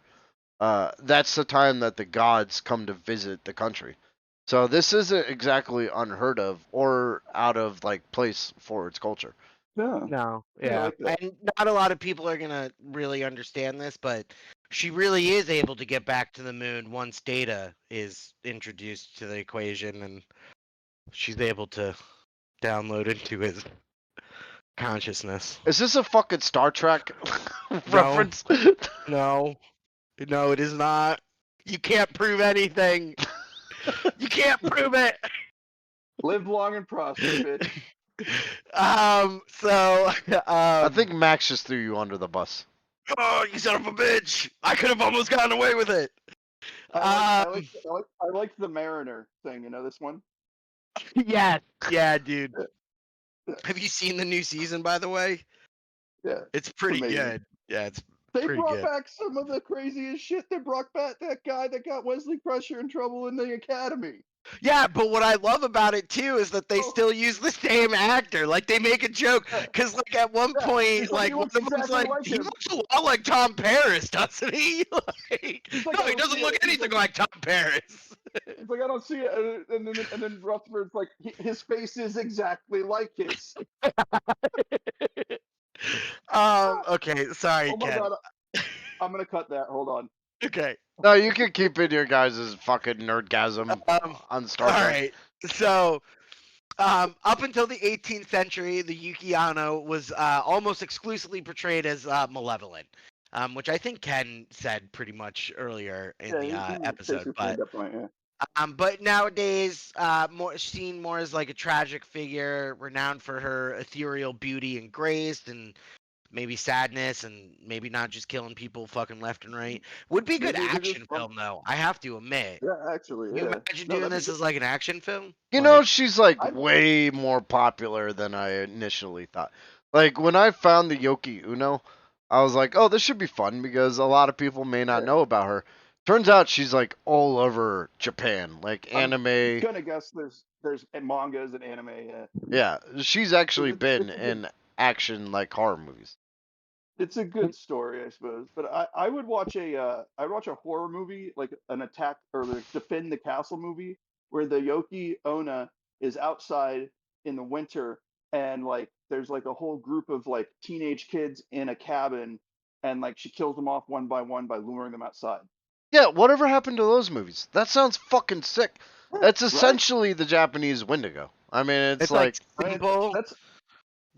[SPEAKER 1] that's the time that the gods come to visit the country. So this isn't exactly unheard of or out of like place for its culture.
[SPEAKER 3] Yeah.
[SPEAKER 2] No.
[SPEAKER 3] I
[SPEAKER 2] Yeah.
[SPEAKER 3] like that.
[SPEAKER 2] And not a lot of people are going to really understand this, but she really is able to get back to the moon once Data is introduced to the equation, and she's able to download into his consciousness.
[SPEAKER 1] Is this a fucking Star Trek reference?
[SPEAKER 2] No. No, it is not. You can't prove anything. You can't prove it.
[SPEAKER 3] Live long and prosper, bitch.
[SPEAKER 2] So
[SPEAKER 1] I think Max just threw you under the bus.
[SPEAKER 2] oh, you son of a bitch! I could have almost gotten away with it.
[SPEAKER 3] I like the Mariner thing. You know this one?
[SPEAKER 2] Yes, yeah, dude.
[SPEAKER 3] Yeah.
[SPEAKER 2] Have you seen the new season, by the way?
[SPEAKER 3] Yeah.
[SPEAKER 2] It's pretty
[SPEAKER 3] amazing.
[SPEAKER 2] good. Yeah, it's
[SPEAKER 3] They
[SPEAKER 2] pretty
[SPEAKER 3] brought
[SPEAKER 2] good.
[SPEAKER 3] back some of the craziest shit. They brought back that guy that got Wesley Crusher in trouble in the academy.
[SPEAKER 2] Yeah, but what I love about it too is that they
[SPEAKER 3] Oh.
[SPEAKER 2] still use the same actor. Like they make a joke
[SPEAKER 3] Yeah.
[SPEAKER 2] because, like, at one
[SPEAKER 3] Yeah,
[SPEAKER 2] point,
[SPEAKER 3] he's like, he
[SPEAKER 2] like one
[SPEAKER 3] looks
[SPEAKER 2] of them's
[SPEAKER 3] exactly
[SPEAKER 2] like,
[SPEAKER 3] like
[SPEAKER 2] he
[SPEAKER 3] him.
[SPEAKER 2] looks a lot like Tom Paris, doesn't he? Like,
[SPEAKER 3] He's like,
[SPEAKER 2] no,
[SPEAKER 3] I
[SPEAKER 2] he
[SPEAKER 3] don't
[SPEAKER 2] doesn't
[SPEAKER 3] see
[SPEAKER 2] look
[SPEAKER 3] it. He's
[SPEAKER 2] anything
[SPEAKER 3] like,
[SPEAKER 2] like Tom Paris.
[SPEAKER 3] he's like, I don't see it. And then Rutherford's like, his face is exactly like his.
[SPEAKER 2] Okay, sorry,
[SPEAKER 3] Oh my
[SPEAKER 2] Ken.
[SPEAKER 3] god, I'm gonna cut that. Hold on.
[SPEAKER 2] Okay.
[SPEAKER 1] No, you can keep in your guys' fucking nerdgasm on Star
[SPEAKER 2] All
[SPEAKER 1] Trek.
[SPEAKER 2] right. So, up until the 18th century, the Yuki-Onna was almost exclusively portrayed as malevolent, which I think Ken said pretty much earlier in
[SPEAKER 3] Yeah,
[SPEAKER 2] the
[SPEAKER 3] he takes
[SPEAKER 2] episode.
[SPEAKER 3] your stand up point. Yeah.
[SPEAKER 2] But nowadays, seen more as like a tragic figure, renowned for her ethereal beauty and grace, and maybe sadness, and maybe not just killing people fucking left and right. Would be a good
[SPEAKER 3] Maybe just
[SPEAKER 2] action film, though. I have to admit.
[SPEAKER 3] Yeah, actually,
[SPEAKER 2] Can you
[SPEAKER 3] yeah.
[SPEAKER 2] imagine
[SPEAKER 3] No,
[SPEAKER 2] doing
[SPEAKER 3] that'd be
[SPEAKER 2] this
[SPEAKER 3] good.
[SPEAKER 2] as like an action film?
[SPEAKER 1] You know,
[SPEAKER 2] Like,
[SPEAKER 1] she's like
[SPEAKER 3] I'd-
[SPEAKER 1] way more popular than I initially thought. Like when I found the Yuki-Onna, I was like, oh, this should be fun because a lot of people may not
[SPEAKER 3] Yeah.
[SPEAKER 1] know about her. Turns out she's like all over Japan, like
[SPEAKER 3] I'm
[SPEAKER 1] anime.
[SPEAKER 3] gonna guess there's mangas and anime. Yeah.
[SPEAKER 1] Yeah, she's actually
[SPEAKER 3] It's,
[SPEAKER 1] been
[SPEAKER 3] it's a good
[SPEAKER 1] in action like horror movies.
[SPEAKER 3] it's a good story, I suppose. But I would watch I'd watch a horror movie like an attack or the defend the castle movie where the Yoki Ona is outside in the winter and like there's like a whole group of like teenage kids in a cabin and like she kills them off one by luring them outside.
[SPEAKER 1] Yeah, whatever happened to those movies? That sounds fucking sick.
[SPEAKER 3] Yeah,
[SPEAKER 1] That's
[SPEAKER 3] right?
[SPEAKER 1] essentially the Japanese Wendigo. I mean, it's
[SPEAKER 2] it's like
[SPEAKER 1] like,
[SPEAKER 3] I mean,
[SPEAKER 2] simple,
[SPEAKER 3] that's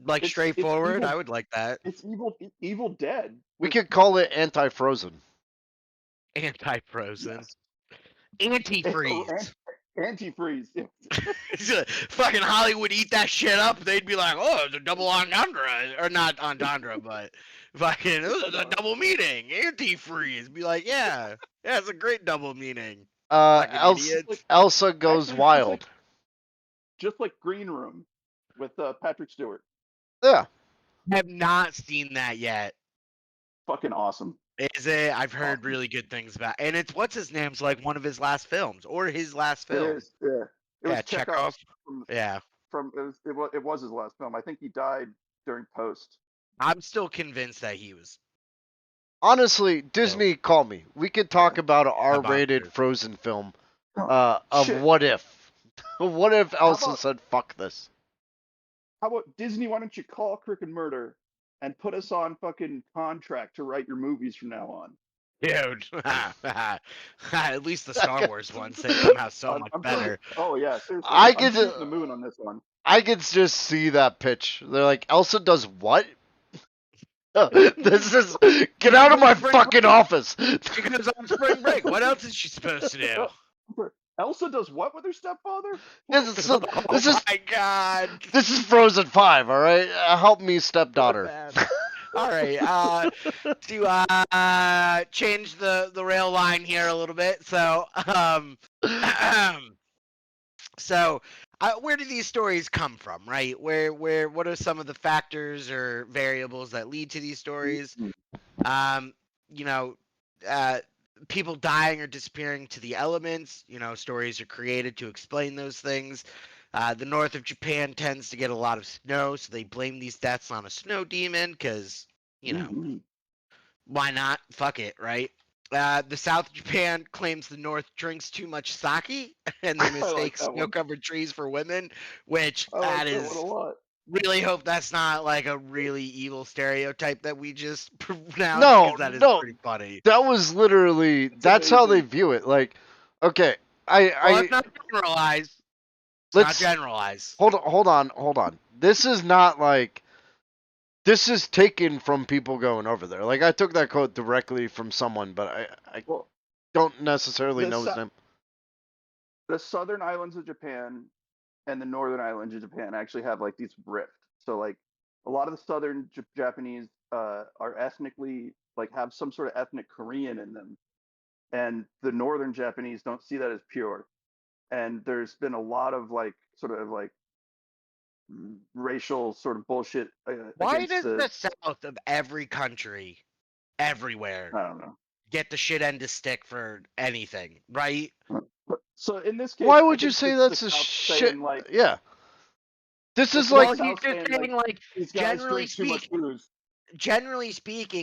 [SPEAKER 2] like
[SPEAKER 3] it's
[SPEAKER 2] straightforward. I
[SPEAKER 3] evil
[SPEAKER 2] would like that.
[SPEAKER 3] it's Evil Dead
[SPEAKER 1] we
[SPEAKER 3] with
[SPEAKER 1] could call it anti-Frozen.
[SPEAKER 2] Anti-frozen,
[SPEAKER 3] yes.
[SPEAKER 2] antifreeze.
[SPEAKER 3] Antifreeze.
[SPEAKER 2] Fucking Hollywood eat that shit up. They'd be like, "Oh, it's a double entendre, or not entendre, but fucking it was a double meaning." Antifreeze. Be like, "Yeah, yeah, it's a great double meaning." Fucking idiots.
[SPEAKER 1] Elsa goes
[SPEAKER 3] Actually,
[SPEAKER 1] wild.
[SPEAKER 3] just like Green Room with Patrick Stewart.
[SPEAKER 1] Yeah.
[SPEAKER 2] I have not seen that yet.
[SPEAKER 3] Fucking awesome.
[SPEAKER 2] Is it? I've heard
[SPEAKER 3] Awesome.
[SPEAKER 2] really good things about, and it's what's his name's like one of his last films or his last
[SPEAKER 3] It
[SPEAKER 2] film.
[SPEAKER 3] is. Yeah. It was
[SPEAKER 2] Yeah,
[SPEAKER 3] Chekhov
[SPEAKER 2] Chekhov.
[SPEAKER 3] from
[SPEAKER 2] Yeah,
[SPEAKER 3] it was his last film. I think he died during post.
[SPEAKER 2] I'm still convinced that he was.
[SPEAKER 1] Honestly, Disney, call me. We could talk about an R-rated
[SPEAKER 2] bonkers.
[SPEAKER 1] Frozen film of
[SPEAKER 3] Shit.
[SPEAKER 1] what if. What if Elsa
[SPEAKER 3] about-
[SPEAKER 1] said, fuck this?
[SPEAKER 3] How about Disney? Why don't you call Crook and Murder and put us on fucking contract to write your movies from now on?
[SPEAKER 2] Dude, at least the Star Wars ones they come out so much
[SPEAKER 3] I'm
[SPEAKER 2] better.
[SPEAKER 3] Oh yeah, seriously.
[SPEAKER 1] I
[SPEAKER 3] I'm
[SPEAKER 1] could-
[SPEAKER 3] shooting the moon on this one.
[SPEAKER 1] I could just see that pitch. They're like, Elsa does what? This is... Get out of my fucking office!
[SPEAKER 2] She goes on spring break. What else is she supposed to do?
[SPEAKER 3] Elsa does what with her stepfather?
[SPEAKER 1] This is,
[SPEAKER 2] Oh
[SPEAKER 1] this is,
[SPEAKER 2] my god.
[SPEAKER 1] this is Frozen 5, alright? Help me, stepdaughter.
[SPEAKER 2] All right. To change the rail line here a little bit. So, where do these stories come from, right? What are some of the factors or variables that lead to these stories? You know, people dying or disappearing to the elements. You know, stories are created to explain those things. The north of Japan tends to get a lot of snow, so they blame these deaths on a snow demon because, you know, why not? Fuck it, right? The south of Japan claims the north drinks too much sake, and they mistake
[SPEAKER 3] that one.
[SPEAKER 2] snow-covered trees for women, which
[SPEAKER 3] I like
[SPEAKER 2] that
[SPEAKER 3] that
[SPEAKER 2] is
[SPEAKER 3] one a lot.
[SPEAKER 2] really hope that's not like a really evil stereotype that we just pronounced.
[SPEAKER 1] No,
[SPEAKER 2] 'cause that is
[SPEAKER 1] no.
[SPEAKER 2] pretty funny.
[SPEAKER 1] That was literally... That's how they
[SPEAKER 3] amazing.
[SPEAKER 1] view it. Like, okay,
[SPEAKER 2] Well, let's not generalize. Let's not generalize.
[SPEAKER 1] Hold on. This is not like... This is taken from people going over there. Like, I took that quote directly from someone, but I
[SPEAKER 3] Well,
[SPEAKER 1] don't necessarily know his name.
[SPEAKER 3] the southern islands of Japan and the northern islands of Japan actually have like these rift. So like a lot of the southern Japanese are ethnically like have some sort of ethnic Korean in them, and the northern Japanese don't see that as pure. And there's been a lot of like sort of like racial sort of bullshit.
[SPEAKER 2] Why
[SPEAKER 3] against
[SPEAKER 2] does the south of every country, everywhere,
[SPEAKER 3] I don't know.
[SPEAKER 2] get the shit end of stick for anything, right?
[SPEAKER 3] So in this case,
[SPEAKER 1] Why
[SPEAKER 3] I
[SPEAKER 1] would you
[SPEAKER 3] think
[SPEAKER 1] say
[SPEAKER 3] it's the
[SPEAKER 1] that's a
[SPEAKER 3] South
[SPEAKER 1] shit?
[SPEAKER 3] saying like
[SPEAKER 1] Yeah. This
[SPEAKER 3] it's
[SPEAKER 1] is
[SPEAKER 3] the
[SPEAKER 1] like
[SPEAKER 2] Well, he's
[SPEAKER 3] South
[SPEAKER 2] just
[SPEAKER 3] saying like
[SPEAKER 2] saying like
[SPEAKER 3] these guys
[SPEAKER 2] generally
[SPEAKER 3] drink too much
[SPEAKER 2] speaking,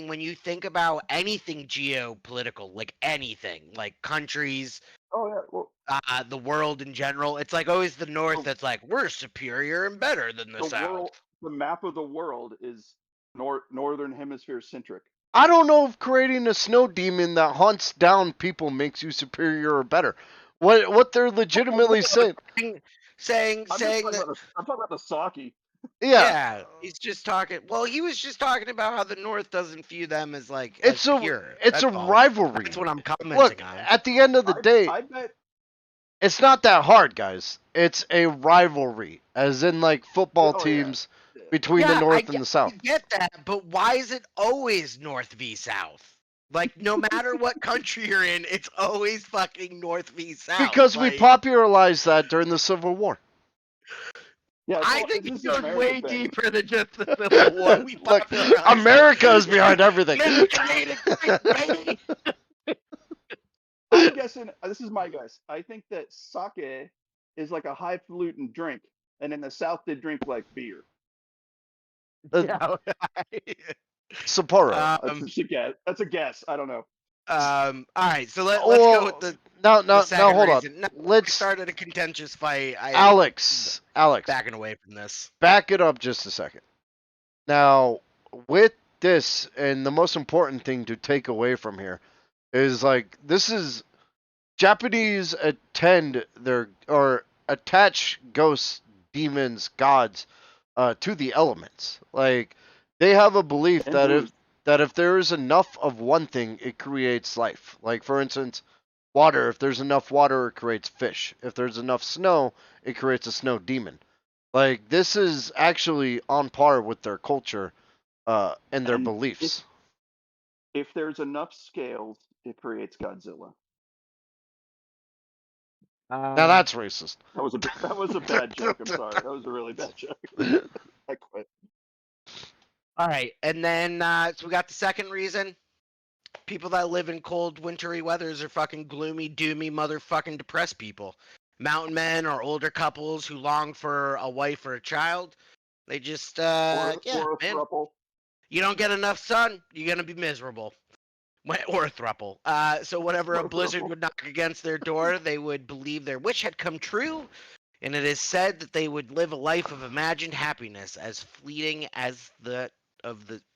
[SPEAKER 3] booze.
[SPEAKER 2] when you think about anything geopolitical, like anything, like countries,
[SPEAKER 3] Oh yeah, well
[SPEAKER 2] the world in general, it's like always the North
[SPEAKER 3] the,
[SPEAKER 2] that's like we're superior and better than the
[SPEAKER 3] the
[SPEAKER 2] South.
[SPEAKER 3] world, the map of the world is northern hemisphere centric.
[SPEAKER 1] I don't know if creating a snow demon that hunts down people makes you superior or better. What they're legitimately saying,
[SPEAKER 2] Saying that
[SPEAKER 3] I'm talking about the sake.
[SPEAKER 1] yeah,
[SPEAKER 2] yeah, he's just talking. Well, he was just talking about how the North doesn't view them as like as
[SPEAKER 1] it's a
[SPEAKER 2] pure.
[SPEAKER 1] it's a
[SPEAKER 2] That's all. That's
[SPEAKER 1] rivalry.
[SPEAKER 2] what I'm commenting
[SPEAKER 1] Look,
[SPEAKER 2] on.
[SPEAKER 1] at the end of the day,
[SPEAKER 3] I bet
[SPEAKER 1] it's not that hard, guys. It's a rivalry, as in like football
[SPEAKER 3] oh yeah.
[SPEAKER 1] teams
[SPEAKER 3] Yeah.
[SPEAKER 1] between the
[SPEAKER 2] Yeah,
[SPEAKER 1] North and the
[SPEAKER 2] I
[SPEAKER 1] South.
[SPEAKER 2] get that, but why is it always North v South? Like, no matter what country you're in, it's always fucking North v South.
[SPEAKER 1] Because we
[SPEAKER 2] Like,
[SPEAKER 1] popularized that during the Civil War.
[SPEAKER 3] Yeah,
[SPEAKER 2] I think
[SPEAKER 3] this
[SPEAKER 2] it
[SPEAKER 3] is an
[SPEAKER 2] goes
[SPEAKER 3] American
[SPEAKER 2] way
[SPEAKER 3] thing.
[SPEAKER 2] deeper than just the Civil War. We
[SPEAKER 1] Look,
[SPEAKER 2] popularized
[SPEAKER 1] America is
[SPEAKER 2] it.
[SPEAKER 1] behind everything.
[SPEAKER 2] America made it great, baby.
[SPEAKER 3] I'm guessing this is my guess. I think that sake is like a highfalutin drink, and in the South they drink like beer.
[SPEAKER 2] Yeah.
[SPEAKER 1] Sapporo.
[SPEAKER 3] That's
[SPEAKER 2] um,
[SPEAKER 3] just a guess. That's a guess. I don't know.
[SPEAKER 2] all right, so let's go with
[SPEAKER 1] Well,
[SPEAKER 2] the
[SPEAKER 1] now,
[SPEAKER 2] second
[SPEAKER 1] hold on.
[SPEAKER 2] reason. No, we
[SPEAKER 1] Let's,
[SPEAKER 2] started a contentious fight. I'm
[SPEAKER 1] Alex,
[SPEAKER 2] backing away from this.
[SPEAKER 1] back it up just a second. Now, with this, and the most important thing to take away from here is like this is Japanese attend their or attach ghosts, demons, gods to the elements. Like they have a belief
[SPEAKER 3] And booze.
[SPEAKER 1] that if there is enough of one thing, it creates life. Like for instance, water. If there's enough water, it creates fish. If there's enough snow, it creates a snow demon. Like this is actually on par with their culture and their
[SPEAKER 3] And
[SPEAKER 1] beliefs.
[SPEAKER 3] if there's enough scales, it creates Godzilla.
[SPEAKER 1] Now that's racist.
[SPEAKER 3] That was a bad joke. I'm sorry. That was a really bad joke. I quit.
[SPEAKER 2] All right, and then so we got the second reason. People that live in cold, wintry weathers are fucking gloomy, doomy, motherfucking depressed people. Mountain men or older couples who long for a wife or a child. They just, yeah,
[SPEAKER 3] Or a
[SPEAKER 2] man.
[SPEAKER 3] thruple.
[SPEAKER 2] You don't get enough sun, you're gonna be miserable. Or a thruple. So whenever
[SPEAKER 3] Or
[SPEAKER 2] a
[SPEAKER 3] a
[SPEAKER 2] blizzard
[SPEAKER 3] thruple.
[SPEAKER 2] would knock against their door, they would believe their wish had come true, and it is said that they would live a life of imagined happiness as fleeting as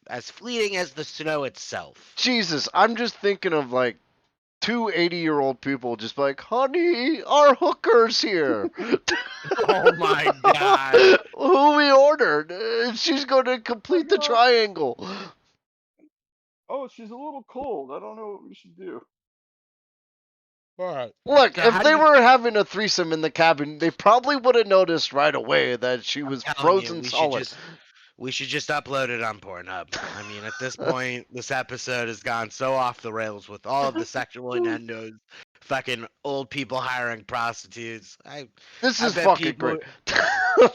[SPEAKER 2] as fleeting as the snow itself.
[SPEAKER 1] Jesus, I'm just thinking of like two 80-year-old people just like, honey, our hooker's here.
[SPEAKER 2] Oh my god.
[SPEAKER 1] Who we ordered. She's going to complete the triangle.
[SPEAKER 3] Oh, she's a little cold. I don't know what we should do.
[SPEAKER 2] Alright.
[SPEAKER 1] Look,
[SPEAKER 2] So
[SPEAKER 1] if
[SPEAKER 2] how do
[SPEAKER 1] they
[SPEAKER 2] you
[SPEAKER 1] were having a threesome in the cabin, they probably would have noticed right away that she was
[SPEAKER 2] telling you
[SPEAKER 1] frozen solid.
[SPEAKER 2] we should just upload it on Pornhub. I mean, at this point, this episode has gone so off the rails with all of the sexual innuendos, fucking old people hiring prostitutes.
[SPEAKER 1] This
[SPEAKER 2] I
[SPEAKER 1] is
[SPEAKER 2] bet
[SPEAKER 1] fucking great.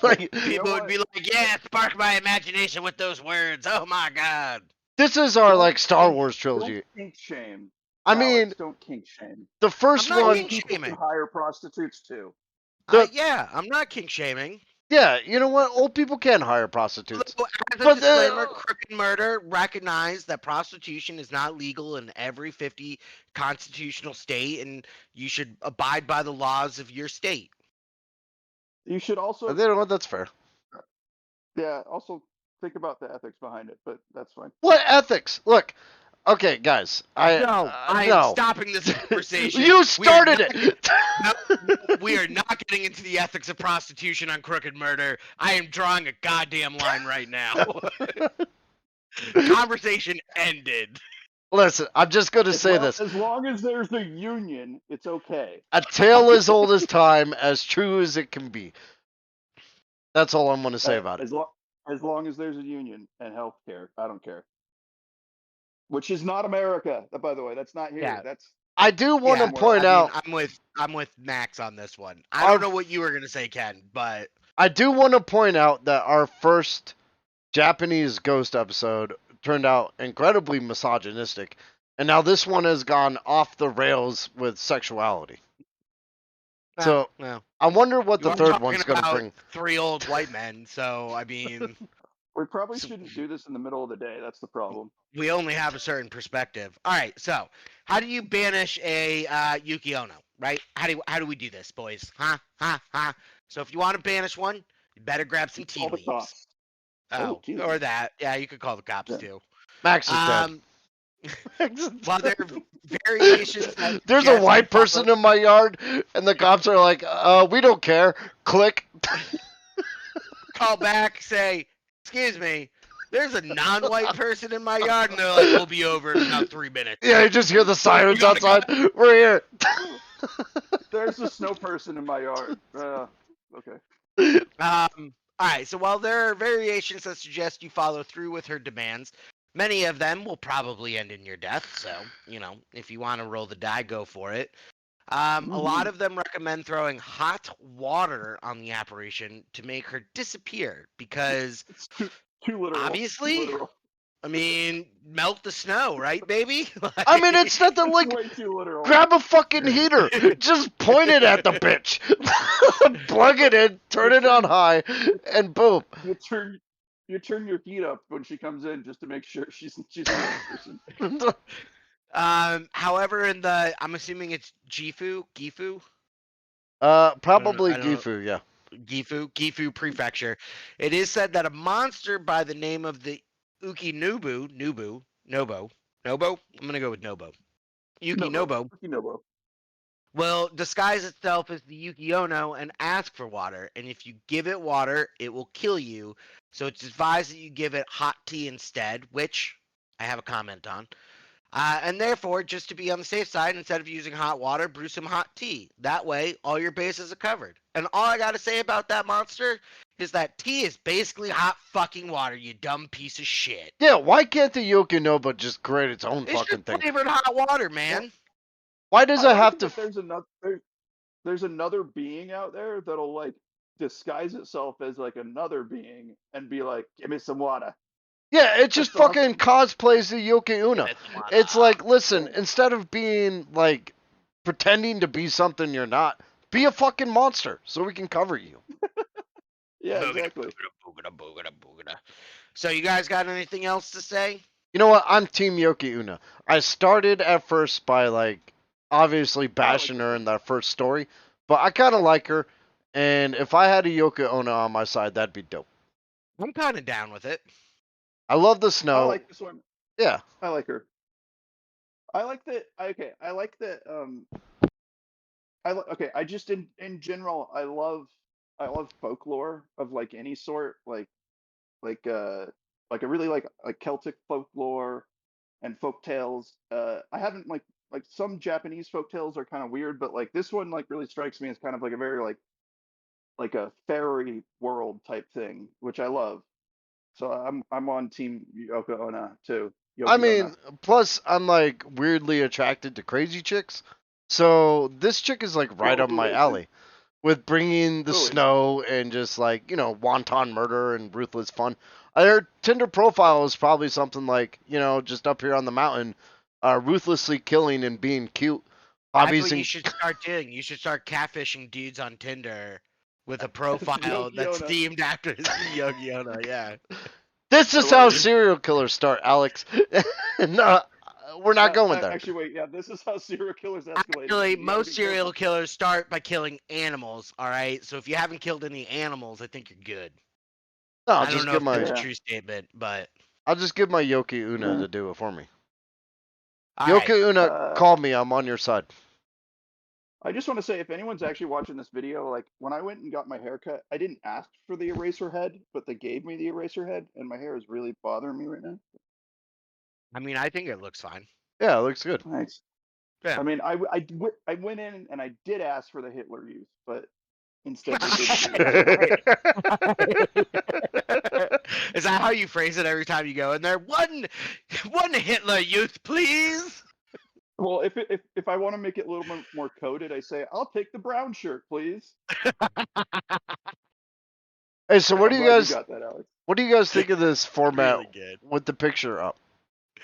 [SPEAKER 1] Like,
[SPEAKER 2] people would be like, "Yeah, spark my imagination with those words." Oh my god.
[SPEAKER 1] this is our like Star Wars
[SPEAKER 3] Don't
[SPEAKER 1] trilogy.
[SPEAKER 3] kink shame.
[SPEAKER 1] I
[SPEAKER 3] Alex,
[SPEAKER 1] mean,
[SPEAKER 3] don't kink shame.
[SPEAKER 1] the
[SPEAKER 2] I'm
[SPEAKER 1] first
[SPEAKER 2] not
[SPEAKER 3] Old
[SPEAKER 1] one,
[SPEAKER 2] kink
[SPEAKER 3] people can
[SPEAKER 2] shaming.
[SPEAKER 3] hire prostitutes too.
[SPEAKER 1] the
[SPEAKER 2] Yeah, I'm not kink shaming.
[SPEAKER 1] yeah, you know what? Old people can hire prostitutes,
[SPEAKER 2] Although, as a
[SPEAKER 1] but
[SPEAKER 2] disclaimer, Crook and Murder recognize that prostitution is not legal in every 50 constitutional state, and you should abide by the laws of your state.
[SPEAKER 3] You should
[SPEAKER 1] you
[SPEAKER 3] also,
[SPEAKER 1] know what? That's fair.
[SPEAKER 3] yeah, also think about the ethics behind it, but that's fine.
[SPEAKER 1] What ethics? Look, okay, guys,
[SPEAKER 2] No, I am
[SPEAKER 1] no.
[SPEAKER 2] stopping this conversation.
[SPEAKER 1] You started it.
[SPEAKER 2] We are not getting into the ethics of prostitution on Crooked Murder. I am drawing a goddamn line right now. Conversation ended.
[SPEAKER 1] Listen, I'm just gonna say this:
[SPEAKER 3] As long as there's a union, it's okay.
[SPEAKER 1] a tale as old as time, as true as it can be. That's all I'm gonna say about it.
[SPEAKER 3] As long as there's a union and health care, I don't care. Which is not America, by the way. That's not here.
[SPEAKER 2] Yeah.
[SPEAKER 3] That's
[SPEAKER 1] I do want to
[SPEAKER 2] Yeah,
[SPEAKER 1] point
[SPEAKER 2] I mean,
[SPEAKER 1] out.
[SPEAKER 2] I'm with Max on this one. I
[SPEAKER 1] Our
[SPEAKER 2] don't know what you were gonna say, Ken, but
[SPEAKER 1] I do want to point out that our first Japanese ghost episode turned out incredibly misogynistic, and now this one has gone off the rails with sexuality. So
[SPEAKER 2] Well,
[SPEAKER 1] I wonder what
[SPEAKER 2] you
[SPEAKER 1] the
[SPEAKER 2] are
[SPEAKER 1] third
[SPEAKER 2] talking
[SPEAKER 1] one's gonna
[SPEAKER 2] about
[SPEAKER 1] bring.
[SPEAKER 2] 3 old white men, so I mean,
[SPEAKER 3] We probably
[SPEAKER 2] so
[SPEAKER 3] shouldn't do this in the middle of the day. That's the problem.
[SPEAKER 2] we only have a certain perspective. All right, so how do you banish a Yuki-Onna, right? How do we do this, boys? Huh? So if you want to banish one, you better grab some tea
[SPEAKER 3] All the
[SPEAKER 2] leaves.
[SPEAKER 3] cops. Oh,
[SPEAKER 2] Oh,
[SPEAKER 3] tea
[SPEAKER 2] or
[SPEAKER 3] leaves.
[SPEAKER 2] that. Yeah, you could call the cops
[SPEAKER 3] Yeah.
[SPEAKER 2] too.
[SPEAKER 1] Max is dead.
[SPEAKER 2] Um, while there are variations that
[SPEAKER 1] There's a
[SPEAKER 2] suggest you
[SPEAKER 1] white
[SPEAKER 2] follow,
[SPEAKER 1] person in my yard, and the cops are like, we don't care. Click.
[SPEAKER 2] call back, say, excuse me, there's a non-white person in my yard, and they're like, we'll be over in about 3 minutes.
[SPEAKER 1] Yeah, you just hear the
[SPEAKER 2] You
[SPEAKER 1] sirens
[SPEAKER 2] gotta go.
[SPEAKER 1] outside. We're here.
[SPEAKER 3] There's a snow person in my yard. Okay.
[SPEAKER 2] All right, so while there are variations that suggest you follow through with her demands, many of them will probably end in your death. So, if you want to roll the die, go for it. A lot
[SPEAKER 3] Mhm.
[SPEAKER 2] of them recommend throwing hot water on the apparition to make her disappear because
[SPEAKER 3] It's too literal. Too
[SPEAKER 2] obviously,
[SPEAKER 3] literal.
[SPEAKER 2] I mean, melt the snow, right, baby?
[SPEAKER 1] I mean, it's nothing
[SPEAKER 3] It's
[SPEAKER 1] like
[SPEAKER 3] way too literal.
[SPEAKER 1] grab a fucking heater. Just point it at the bitch. Plug it in, turn it on high, and boom.
[SPEAKER 3] You turn your heat up when she comes in just to make sure she's not a person.
[SPEAKER 2] However, I'm assuming it's Gifu.
[SPEAKER 1] Probably
[SPEAKER 2] I don't know.
[SPEAKER 1] Gifu, yeah.
[SPEAKER 2] Gifu Prefecture. It is said that a monster by the name of the Nobo. I'm gonna go with Nobo. Nobo
[SPEAKER 3] Nobo.
[SPEAKER 2] will disguise itself as the Yuki-Onna and ask for water. And if you give it water, it will kill you. So it's advised that you give it hot tea instead, which I have a comment on. And therefore, just to be on the safe side, instead of using hot water, brew some hot tea. That way, all your bases are covered. And all I gotta say about that monster is that tea is basically hot fucking water, you dumb piece of shit.
[SPEAKER 1] Yeah, why can't the Yokinova just create its own
[SPEAKER 2] It's
[SPEAKER 1] fucking
[SPEAKER 2] just
[SPEAKER 1] thing?
[SPEAKER 2] flavored hot water, man.
[SPEAKER 1] Why does
[SPEAKER 3] I
[SPEAKER 1] it
[SPEAKER 3] like
[SPEAKER 1] have
[SPEAKER 3] it
[SPEAKER 1] to?
[SPEAKER 3] that there's another being out there that'll like disguise itself as like another being and be like, give me some water.
[SPEAKER 1] Yeah, it just
[SPEAKER 3] That's
[SPEAKER 1] fucking
[SPEAKER 3] awesome.
[SPEAKER 1] cosplays the Yoki-Una. It's like, listen, instead of being like pretending to be something you're not, be a fucking monster so we can cover you.
[SPEAKER 3] Yeah, exactly.
[SPEAKER 2] So you guys got anything else to say?
[SPEAKER 1] You know what? I'm Team Yoki-Una. I started at first by like obviously bashing her in that first story, but I kind of like her, and if I had a Yoki-Ona on my side, that'd be dope.
[SPEAKER 2] I'm kind of down with it.
[SPEAKER 1] I love the
[SPEAKER 3] I
[SPEAKER 1] snow.
[SPEAKER 3] like this one.
[SPEAKER 1] Yeah.
[SPEAKER 3] I like her. I like that. Okay, I like that. Okay. I just in general, I love folklore of like any sort, like like I really like Celtic folklore and folk tales. I haven't like some Japanese folk tales are kind of weird, but like this one like really strikes me as kind of like a very like a fairy world type thing, which I love. So I'm on team Yoko Ona too.
[SPEAKER 1] I
[SPEAKER 3] Yoki Ona.
[SPEAKER 1] mean, plus I'm like weirdly attracted to crazy chicks, so this chick is like right
[SPEAKER 3] Well,
[SPEAKER 1] up
[SPEAKER 3] who
[SPEAKER 1] my
[SPEAKER 3] isn't?
[SPEAKER 1] alley. With bringing the
[SPEAKER 3] Who isn't?
[SPEAKER 1] snow and just like wanton murder and ruthless fun. Her Tinder profile is probably something like just up here on the mountain, ruthlessly killing and being cute.
[SPEAKER 2] That's
[SPEAKER 1] Hobbies
[SPEAKER 2] what you
[SPEAKER 1] and
[SPEAKER 2] should start doing. You should start catfishing dudes on Tinder with a
[SPEAKER 3] It's
[SPEAKER 2] profile
[SPEAKER 3] Yoki
[SPEAKER 2] that's
[SPEAKER 3] Ona.
[SPEAKER 2] themed after Yogi Onna. Yeah.
[SPEAKER 1] this
[SPEAKER 3] I
[SPEAKER 1] is
[SPEAKER 3] love
[SPEAKER 1] how
[SPEAKER 3] it.
[SPEAKER 1] serial killers start, Alex. No, we're not going there.
[SPEAKER 3] Actually, wait. Yeah, this is how serial killers escalate.
[SPEAKER 2] Actually,
[SPEAKER 3] You gotta
[SPEAKER 2] most
[SPEAKER 3] be
[SPEAKER 2] serial
[SPEAKER 3] careful.
[SPEAKER 2] killers start by killing animals. All right. So if you haven't killed any animals, I think you're good.
[SPEAKER 1] No,
[SPEAKER 2] I don't know if that's a
[SPEAKER 3] Yeah.
[SPEAKER 2] true statement, but
[SPEAKER 1] I'll just give my Yoki Una
[SPEAKER 3] Yeah.
[SPEAKER 1] to do it for me.
[SPEAKER 2] all right.
[SPEAKER 1] Yoki Una,
[SPEAKER 3] Uh,
[SPEAKER 1] call me. I'm on your side.
[SPEAKER 3] I just want to say, if anyone's actually watching this video, like when I went and got my hair cut, I didn't ask for the eraser head, but they gave me the eraser head, and my hair is really bothering me right now.
[SPEAKER 2] I mean, I think it looks fine.
[SPEAKER 1] Yeah, it looks good.
[SPEAKER 3] Thanks.
[SPEAKER 2] Yeah.
[SPEAKER 3] I mean, I went in and I did ask for the Hitler Youth, but instead they didn't do it.
[SPEAKER 2] Is that how you phrase it every time you go in there? One Hitler Youth, please.
[SPEAKER 3] Well, if I want to make it a little bit more coded, I say, I'll take the brown shirt, please.
[SPEAKER 1] Hey, so what
[SPEAKER 3] I'm
[SPEAKER 1] do you
[SPEAKER 3] glad
[SPEAKER 1] guys
[SPEAKER 3] you got that, Alex.
[SPEAKER 1] what do you guys think of this format
[SPEAKER 2] Really good.
[SPEAKER 1] with the picture up?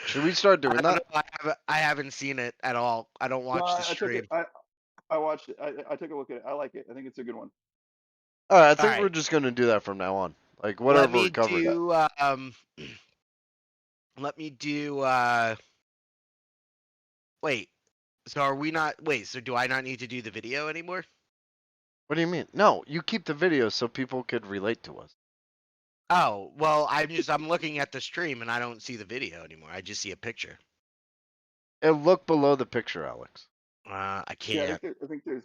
[SPEAKER 1] Should we start
[SPEAKER 2] I
[SPEAKER 1] doing
[SPEAKER 2] don't
[SPEAKER 1] that?
[SPEAKER 2] know. I haven't seen it at all. I don't
[SPEAKER 3] No,
[SPEAKER 2] watch the
[SPEAKER 3] I took it.
[SPEAKER 2] stream.
[SPEAKER 3] I watched it. I took a look at it. I like it. I think it's a good one.
[SPEAKER 1] All right, I think we're
[SPEAKER 2] right.
[SPEAKER 1] just gonna do that from now on. Like
[SPEAKER 2] Let
[SPEAKER 1] whatever
[SPEAKER 2] me
[SPEAKER 1] we're covering.
[SPEAKER 2] do. Let me do. Wait. So are we not? Wait. So do I not need to do the video anymore?
[SPEAKER 1] What do you mean? No, you keep the video so people could relate to us.
[SPEAKER 2] Oh well, I'm looking at the stream and I don't see the video anymore. I just see a picture.
[SPEAKER 1] And look below the picture, Alex.
[SPEAKER 2] I
[SPEAKER 3] Yeah,
[SPEAKER 2] can't.
[SPEAKER 3] I think there's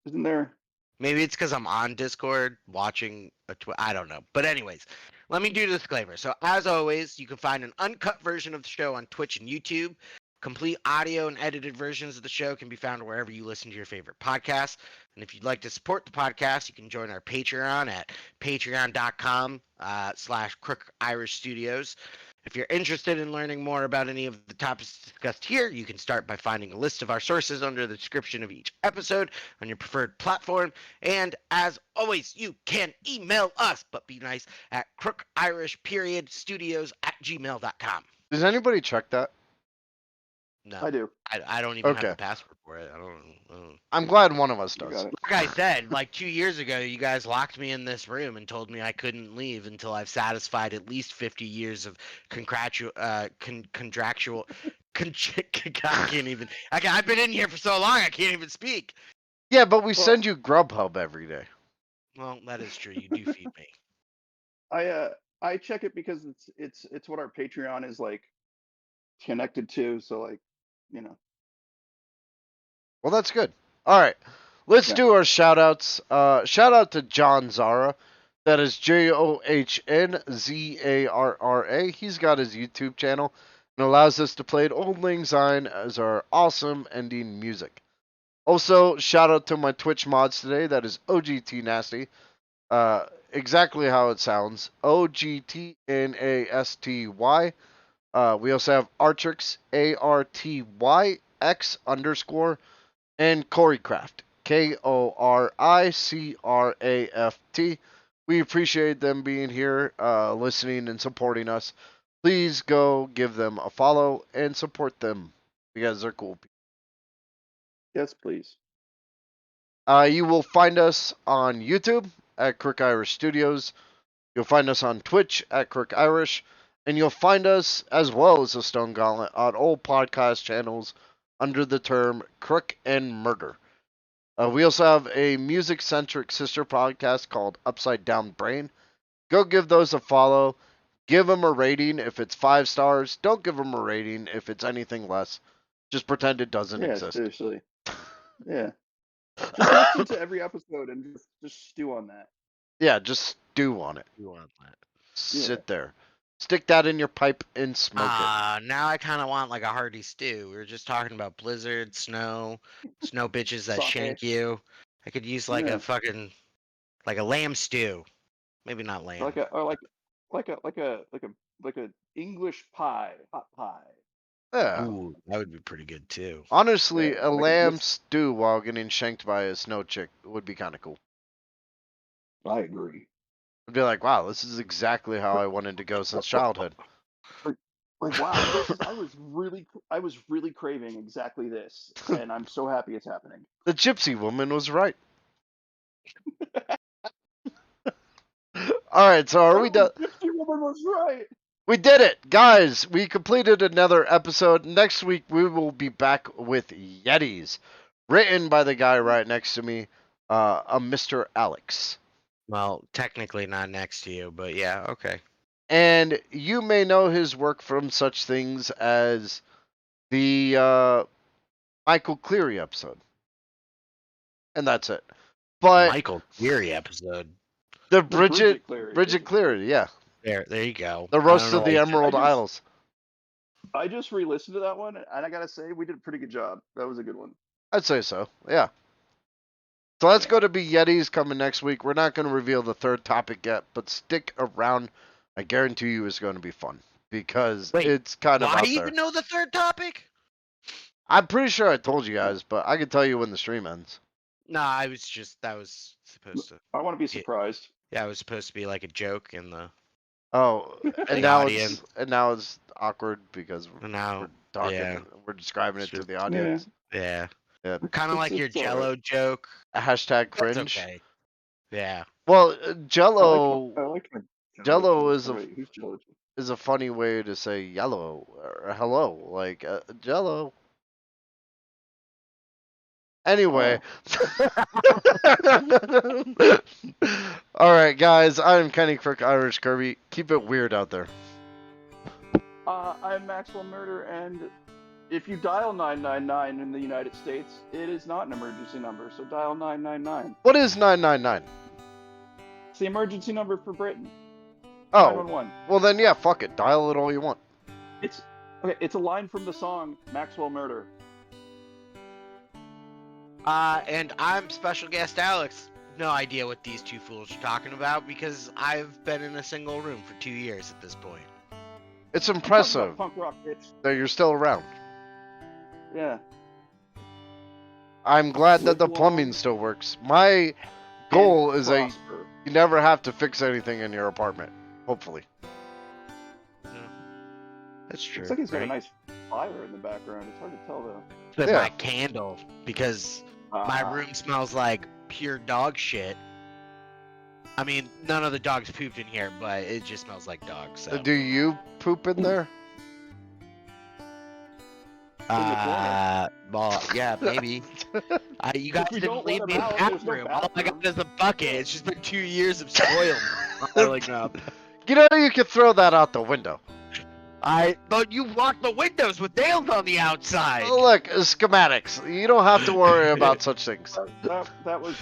[SPEAKER 3] isn't there?
[SPEAKER 2] Maybe it's because I'm on Discord watching I don't know. But anyways, let me do the disclaimer. So as always, you can find an uncut version of the show on Twitch and YouTube. Complete audio and edited versions of the show can be found wherever you listen to your favorite podcasts. And if you'd like to support the podcast, you can join our Patreon at patreon.com/Crook Irish Studios. If you're interested in learning more about any of the topics discussed here, you can start by finding a list of our sources under the description of each episode on your preferred platform. And as always, you can email us, but be nice, at crookirish.studios@gmail.com.
[SPEAKER 1] Does anybody check that?
[SPEAKER 2] No,
[SPEAKER 3] I do.
[SPEAKER 2] I don't even have
[SPEAKER 1] Okay.
[SPEAKER 2] the password for it. I don't.
[SPEAKER 1] I'm glad one of us
[SPEAKER 3] You
[SPEAKER 1] does.
[SPEAKER 3] got it.
[SPEAKER 2] Like I said, like 2 years ago, you guys locked me in this room and told me I couldn't leave until I've satisfied at least 50 years of contractual. I can't even. I've been in here for so long, I can't even speak.
[SPEAKER 1] Yeah, but we
[SPEAKER 3] Well,
[SPEAKER 1] send you Grubhub every day.
[SPEAKER 2] Well, that is true. You do feed me.
[SPEAKER 3] I check it because it's what our Patreon is like connected to. So like, you know.
[SPEAKER 1] Well, that's good. All right, let's
[SPEAKER 3] Yeah.
[SPEAKER 1] do our shout outs. Shout out to John Zara. That is JOHNZARRA. He's got his YouTube channel and allows us to play Old Lang Syne as our awesome ending music. Also, shout out to my Twitch mods today. That is OGT Nasty. Exactly how it sounds. OGTNASTY. We also have Artrix, ARTYX_, and Coreycraft, KORICRAFT. We appreciate them being here, listening, and supporting us. Please go give them a follow and support them because they're cool people.
[SPEAKER 3] Yes, please.
[SPEAKER 1] You will find us on YouTube at Crook Irish Studios. You'll find us on Twitch at Crook Irish. And you'll find us, as well as the Stone Gauntlet, on all podcast channels under the term Crook and Murder. We also have a music-centric sister podcast called Upside Down Brain. Go give those a follow. Give them a rating if it's 5 stars. Don't give them a rating if it's anything less. Just pretend it doesn't
[SPEAKER 3] Yeah,
[SPEAKER 1] exist.
[SPEAKER 3] seriously. Yeah. Just listen to every episode and just stew on that.
[SPEAKER 1] Yeah, just stew on it.
[SPEAKER 2] You want that?
[SPEAKER 1] Sit there. Stick that in your pipe and smoke it.
[SPEAKER 2] Now I kind of want like a hearty stew. We were just talking about blizzard, snow bitches that
[SPEAKER 3] Sake.
[SPEAKER 2] shank you. I could use like
[SPEAKER 3] Yeah.
[SPEAKER 2] a fucking like a lamb stew. Maybe not lamb.
[SPEAKER 3] Like a English pie, hot pie.
[SPEAKER 1] Yeah.
[SPEAKER 2] Ooh, that would be pretty good too.
[SPEAKER 1] Honestly,
[SPEAKER 3] Yeah,
[SPEAKER 1] a
[SPEAKER 3] like
[SPEAKER 1] lamb stew while getting shanked by a snow chick would be kind of cool.
[SPEAKER 3] I agree.
[SPEAKER 1] I'd be like, wow, this is exactly how I wanted to go since childhood.
[SPEAKER 3] Like wow, I was really craving exactly this, and I'm so happy it's happening.
[SPEAKER 1] The gypsy woman was right. All right, so are we done?
[SPEAKER 3] Gypsy woman was right.
[SPEAKER 1] We did it, guys. We completed another episode. Next week we will be back with Yetis, written by the guy right next to me, a Mr. Alex.
[SPEAKER 2] Well, technically not next to you, but yeah, okay.
[SPEAKER 1] And you may know his work from such things as the Michael Cleary episode. And that's it. But
[SPEAKER 2] Michael Cleary episode.
[SPEAKER 1] the Bridget
[SPEAKER 3] Cleary.
[SPEAKER 1] Cleary, yeah.
[SPEAKER 2] There you go.
[SPEAKER 1] The Roast of the Emerald Isles.
[SPEAKER 3] I just re-listened to that one, and I gotta say, we did a pretty good job. That was a good one.
[SPEAKER 1] I'd say so, yeah. So let's go to be Yetis coming next week. We're not going to reveal the third topic yet, but stick around. I guarantee you it's going to be fun because it's kind of
[SPEAKER 2] Why
[SPEAKER 1] out
[SPEAKER 2] do you
[SPEAKER 1] there.
[SPEAKER 2] even know the third topic?
[SPEAKER 1] I'm pretty sure I told you guys, but I can tell you when the stream ends.
[SPEAKER 2] No, that was supposed to.
[SPEAKER 3] I want to be surprised.
[SPEAKER 2] Yeah, it was supposed to be like a joke in the.
[SPEAKER 1] Oh, and now it's awkward because we're
[SPEAKER 2] Now,
[SPEAKER 1] talking.
[SPEAKER 2] yeah.
[SPEAKER 1] We're describing it to the audience.
[SPEAKER 2] Yeah.
[SPEAKER 1] Yeah.
[SPEAKER 2] Kind of like your
[SPEAKER 3] It's all right.
[SPEAKER 2] Jello joke.
[SPEAKER 1] Hashtag
[SPEAKER 2] That's
[SPEAKER 1] cringe.
[SPEAKER 2] okay. Yeah.
[SPEAKER 1] Well,
[SPEAKER 3] I
[SPEAKER 1] Jello
[SPEAKER 3] like my
[SPEAKER 1] Jello
[SPEAKER 3] joke.
[SPEAKER 1] is
[SPEAKER 3] Oh,
[SPEAKER 1] a
[SPEAKER 3] wait, who's Jello?
[SPEAKER 1] is a funny way to say yellow or hello, like Jello. Anyway. All right, guys. I'm Kenny Crook, Irish Kirby. Keep it weird out there.
[SPEAKER 3] I'm Maxwell Murder, and if you dial 999 in the United States, it is not an emergency number, so dial 999.
[SPEAKER 1] What is 999?
[SPEAKER 3] It's the emergency number for Britain.
[SPEAKER 1] Oh,
[SPEAKER 3] 911.
[SPEAKER 1] well then, yeah, fuck it. Dial it all you want.
[SPEAKER 3] It's okay. It's a line from the song Maxwell Murder.
[SPEAKER 2] And I'm special guest Alex. No idea what these two fools are talking about because I've been in a single room for 2 years at this point.
[SPEAKER 1] It's
[SPEAKER 3] I'm talking
[SPEAKER 1] impressive
[SPEAKER 3] about punk rock, bitch.
[SPEAKER 1] that you're still around.
[SPEAKER 3] Yeah.
[SPEAKER 1] I'm glad that the
[SPEAKER 3] Live
[SPEAKER 1] plumbing
[SPEAKER 3] long
[SPEAKER 1] still works. My goal
[SPEAKER 3] and
[SPEAKER 1] is that
[SPEAKER 3] prosper.
[SPEAKER 1] you never have to fix anything in your apartment. Hopefully.
[SPEAKER 2] That's true.
[SPEAKER 3] Looks like he's got a
[SPEAKER 2] right?
[SPEAKER 3] nice fire in the background. It's hard to tell though.
[SPEAKER 2] With
[SPEAKER 1] Yeah.
[SPEAKER 2] my candle because my room smells like pure dog shit. I mean, none of the dogs pooped in here, but it just smells like dogs. So.
[SPEAKER 1] Do you poop in there?
[SPEAKER 2] Well, yeah, maybe. You guys
[SPEAKER 3] we
[SPEAKER 2] didn't
[SPEAKER 3] don't
[SPEAKER 2] leave
[SPEAKER 3] let
[SPEAKER 2] me
[SPEAKER 3] him
[SPEAKER 2] a
[SPEAKER 3] out, there's no
[SPEAKER 2] bathroom. All I
[SPEAKER 3] bathroom.
[SPEAKER 2] got is a bucket. It's just been 2 years of soil piling up.
[SPEAKER 1] You know, you could throw that out the window.
[SPEAKER 2] But you locked the windows with nails on the outside.
[SPEAKER 1] Look, schematics. You don't have to worry about such things.
[SPEAKER 3] That was